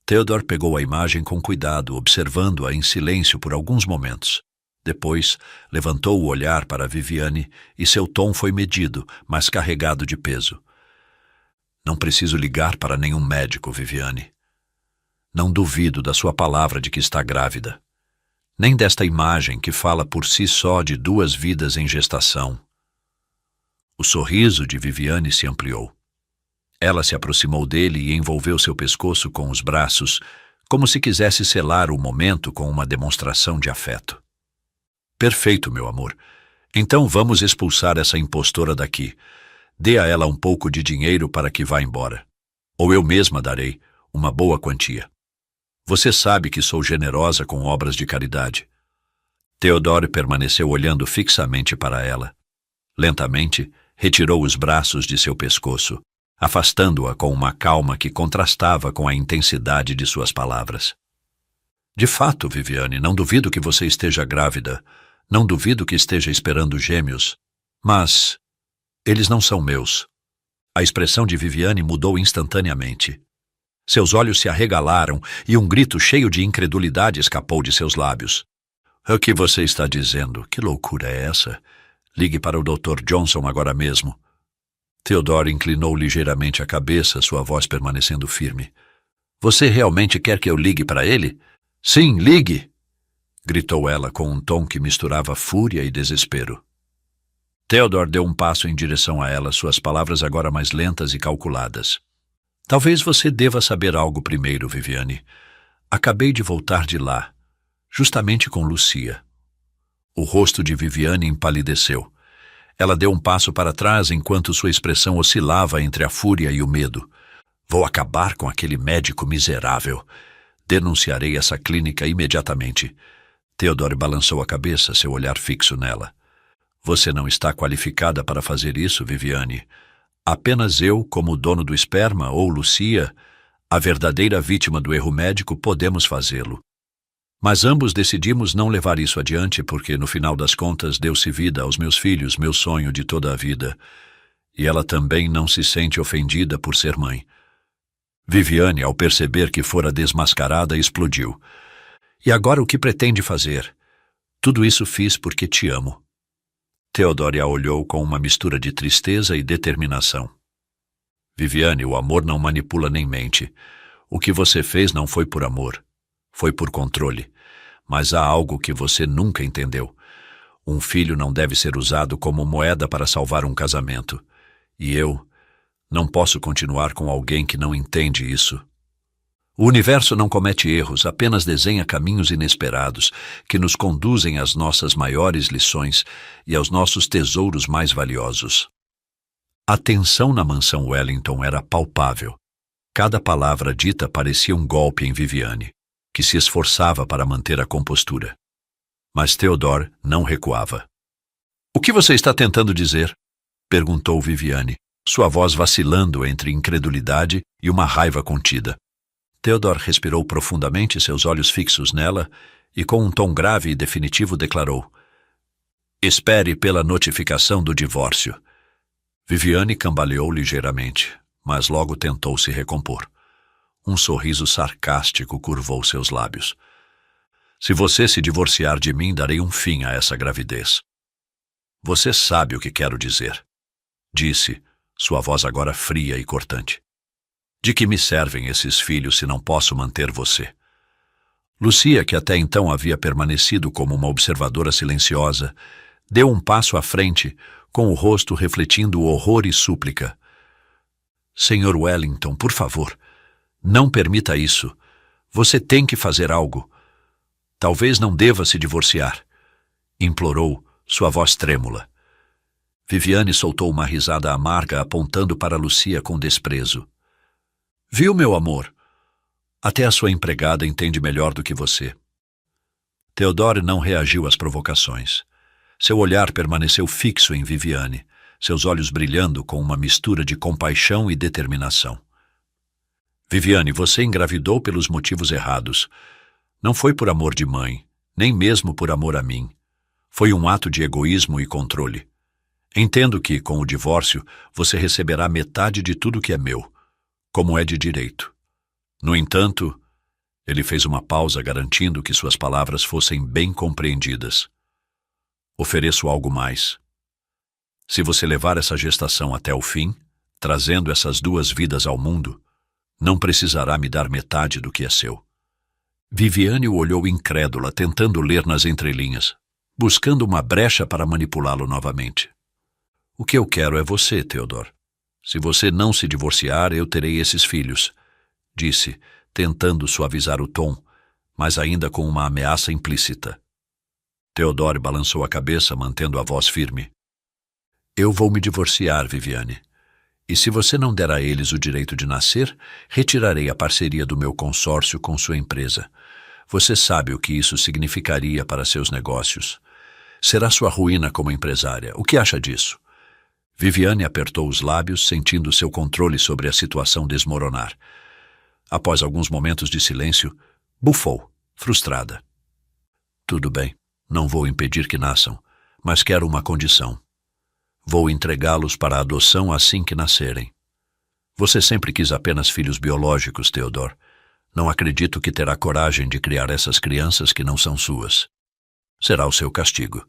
Theodore pegou a imagem com cuidado, observando-a em silêncio por alguns momentos. Depois, levantou o olhar para Viviane e seu tom foi medido, mas carregado de peso. Não preciso ligar para nenhum médico, Viviane. Não duvido da sua palavra de que está grávida. Nem desta imagem que fala por si só de 2 vidas em gestação. O sorriso de Viviane se ampliou. Ela se aproximou dele e envolveu seu pescoço com os braços, como se quisesse selar o momento com uma demonstração de afeto. Perfeito, meu amor. Então vamos expulsar essa impostora daqui. Dê a ela um pouco de dinheiro para que vá embora. Ou eu mesma darei uma boa quantia. Você sabe que sou generosa com obras de caridade. Theodore permaneceu olhando fixamente para ela. Lentamente, retirou os braços de seu pescoço, afastando-a com uma calma que contrastava com a intensidade de suas palavras. De fato, Viviane, não duvido que você esteja grávida. Não duvido que esteja esperando gêmeos. Mas eles não são meus. A expressão de Viviane mudou instantaneamente. Seus olhos se arregalaram e um grito cheio de incredulidade escapou de seus lábios. O que você está dizendo? Que loucura é essa? Ligue para o Dr. Johnson agora mesmo. Theodore inclinou ligeiramente a cabeça, sua voz permanecendo firme. Você realmente quer que eu ligue para ele? Sim, ligue! Gritou ela com um tom que misturava fúria e desespero. Theodore deu um passo em direção a ela, suas palavras agora mais lentas e calculadas. Talvez você deva saber algo primeiro, Viviane. Acabei de voltar de lá, justamente com Lucia. O rosto de Viviane empalideceu. Ela deu um passo para trás enquanto sua expressão oscilava entre a fúria e o medo. Vou acabar com aquele médico miserável. Denunciarei essa clínica imediatamente. Theodore balançou a cabeça, seu olhar fixo nela. Você não está qualificada para fazer isso, Viviane. Apenas eu, como dono do esperma, ou Lucia, a verdadeira vítima do erro médico, podemos fazê-lo. Mas ambos decidimos não levar isso adiante porque, no final das contas, deu-se vida aos meus filhos, meu sonho de toda a vida. E ela também não se sente ofendida por ser mãe. Viviane, ao perceber que fora desmascarada, explodiu. E agora o que pretende fazer? Tudo isso fiz porque te amo. Theodore a olhou com uma mistura de tristeza e determinação. Viviane, o amor não manipula nem mente. O que você fez não foi por amor. Foi por controle. Mas há algo que você nunca entendeu. Um filho não deve ser usado como moeda para salvar um casamento. E eu não posso continuar com alguém que não entende isso. O universo não comete erros, apenas desenha caminhos inesperados que nos conduzem às nossas maiores lições e aos nossos tesouros mais valiosos. A tensão na mansão Wellington era palpável. Cada palavra dita parecia um golpe em Viviane, que se esforçava para manter a compostura. Mas Theodore não recuava. — O que você está tentando dizer? Perguntou Viviane, sua voz vacilando entre incredulidade e uma raiva contida. Theodore respirou profundamente, seus olhos fixos nela, e com um tom grave e definitivo declarou: Espere pela notificação do divórcio. Viviane cambaleou ligeiramente, mas logo tentou se recompor. Um sorriso sarcástico curvou seus lábios. Se você se divorciar de mim, darei um fim a essa gravidez. Você sabe o que quero dizer, disse, sua voz agora fria e cortante. De que me servem esses filhos se não posso manter você? Lucia, que até então havia permanecido como uma observadora silenciosa, deu um passo à frente, com o rosto refletindo horror e súplica. Senhor Wellington, por favor, não permita isso. Você tem que fazer algo. Talvez não deva se divorciar, implorou, sua voz trêmula. Viviane soltou uma risada amarga, apontando para Lucia com desprezo. Viu, meu amor? Até a sua empregada entende melhor do que você. Theodore não reagiu às provocações. Seu olhar permaneceu fixo em Viviane, seus olhos brilhando com uma mistura de compaixão e determinação. Viviane, você engravidou pelos motivos errados. Não foi por amor de mãe, nem mesmo por amor a mim. Foi um ato de egoísmo e controle. Entendo que, com o divórcio, você receberá metade de tudo que é meu, como é de direito. No entanto, ele fez uma pausa garantindo que suas palavras fossem bem compreendidas. Ofereço algo mais. Se você levar essa gestação até o fim, trazendo essas duas vidas ao mundo, não precisará me dar metade do que é seu. Viviane o olhou incrédula, tentando ler nas entrelinhas, buscando uma brecha para manipulá-lo novamente. O que eu quero é você, Theodore. Se você não se divorciar, eu terei esses filhos, disse, tentando suavizar o tom, mas ainda com uma ameaça implícita. Theodore balançou a cabeça, mantendo a voz firme. Eu vou me divorciar, Viviane. E se você não der a eles o direito de nascer, retirarei a parceria do meu consórcio com sua empresa. Você sabe o que isso significaria para seus negócios. Será sua ruína como empresária. O que acha disso? Viviane apertou os lábios, sentindo seu controle sobre a situação desmoronar. Após alguns momentos de silêncio, bufou, frustrada. Tudo bem, não vou impedir que nasçam, mas quero uma condição. Vou entregá-los para adoção assim que nascerem. Você sempre quis apenas filhos biológicos, Theodore. Não acredito que terá coragem de criar essas crianças que não são suas. Será o seu castigo.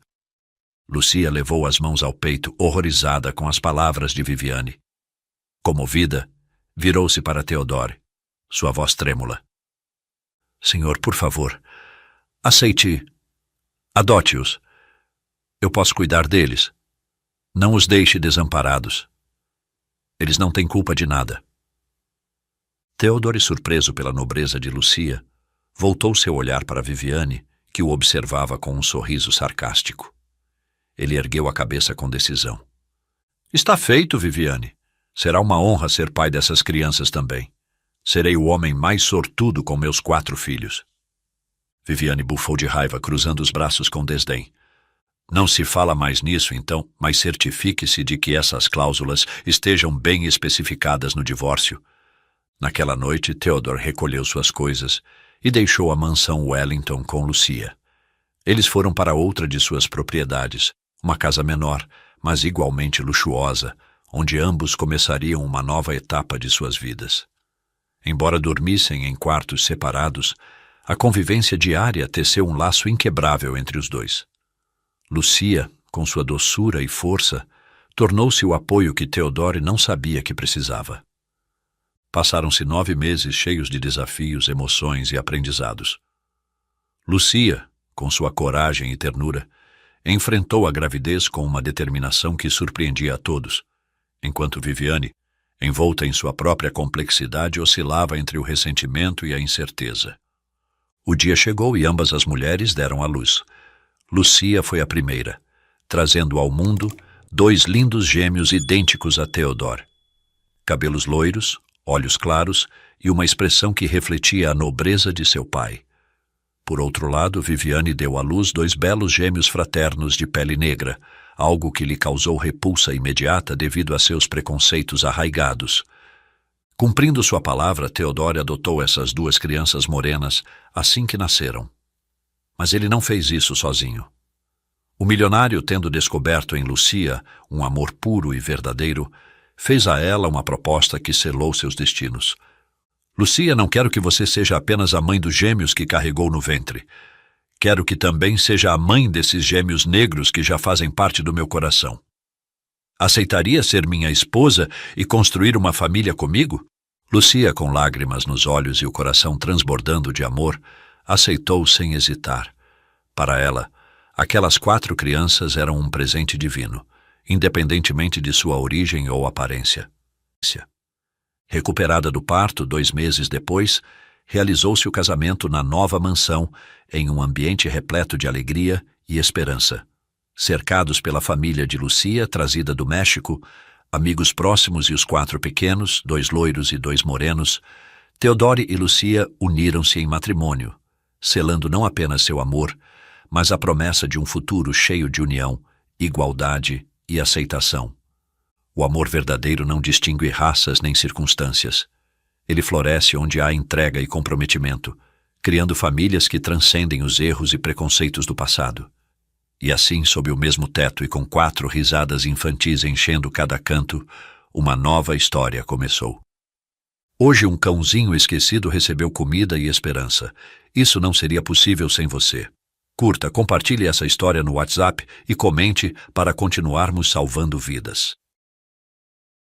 Lucia levou as mãos ao peito, horrorizada com as palavras de Viviane. Comovida, virou-se para Theodore, sua voz trêmula. Senhor, por favor, aceite. Adote-os. Eu posso cuidar deles. Não os deixe desamparados. Eles não têm culpa de nada. Theodore, surpreso pela nobreza de Lucia, voltou seu olhar para Viviane, que o observava com um sorriso sarcástico. Ele ergueu a cabeça com decisão. Está feito, Viviane. Será uma honra ser pai dessas crianças também. Serei o homem mais sortudo com meus 4 filhos. Viviane bufou de raiva, cruzando os braços com desdém. Não se fala mais nisso, então, mas certifique-se de que essas cláusulas estejam bem especificadas no divórcio. Naquela noite, Theodore recolheu suas coisas e deixou a mansão Wellington com Lucia. Eles foram para outra de suas propriedades, uma casa menor, mas igualmente luxuosa, onde ambos começariam uma nova etapa de suas vidas. Embora dormissem em quartos separados, a convivência diária teceu um laço inquebrável entre os dois. Lucia, com sua doçura e força, tornou-se o apoio que Theodore não sabia que precisava. Passaram-se 9 meses cheios de desafios, emoções e aprendizados. Lucia, com sua coragem e ternura, enfrentou a gravidez com uma determinação que surpreendia a todos, enquanto Viviane, envolta em sua própria complexidade, oscilava entre o ressentimento e a incerteza. O dia chegou e ambas as mulheres deram à luz. Lucia foi a primeira, trazendo ao mundo 2 lindos gêmeos idênticos a Theodore. Cabelos loiros, olhos claros e uma expressão que refletia a nobreza de seu pai. Por outro lado, Viviane deu à luz 2 belos gêmeos fraternos de pele negra, algo que lhe causou repulsa imediata devido a seus preconceitos arraigados. Cumprindo sua palavra, Theodore adotou essas 2 crianças morenas assim que nasceram. Mas ele não fez isso sozinho. O milionário, tendo descoberto em Lucia um amor puro e verdadeiro, fez a ela uma proposta que selou seus destinos. Lucia, não quero que você seja apenas a mãe dos gêmeos que carregou no ventre. Quero que também seja a mãe desses gêmeos negros que já fazem parte do meu coração. Aceitaria ser minha esposa e construir uma família comigo? Lucia, com lágrimas nos olhos e o coração transbordando de amor, aceitou sem hesitar. Para ela, aquelas 4 crianças eram um presente divino, independentemente de sua origem ou aparência. Recuperada do parto 2 meses depois, realizou-se o casamento na nova mansão, em um ambiente repleto de alegria e esperança. Cercados pela família de Lucia, trazida do México, amigos próximos e os 4 pequenos, 2 loiros e 2 morenos, Theodore e Lucia uniram-se em matrimônio, selando não apenas seu amor, mas a promessa de um futuro cheio de união, igualdade e aceitação. O amor verdadeiro não distingue raças nem circunstâncias. Ele floresce onde há entrega e comprometimento, criando famílias que transcendem os erros e preconceitos do passado. E assim, sob o mesmo teto e com 4 risadas infantis enchendo cada canto, uma nova história começou. Hoje um cãozinho esquecido recebeu comida e esperança. Isso não seria possível sem você. Curta, compartilhe essa história no WhatsApp e comente para continuarmos salvando vidas.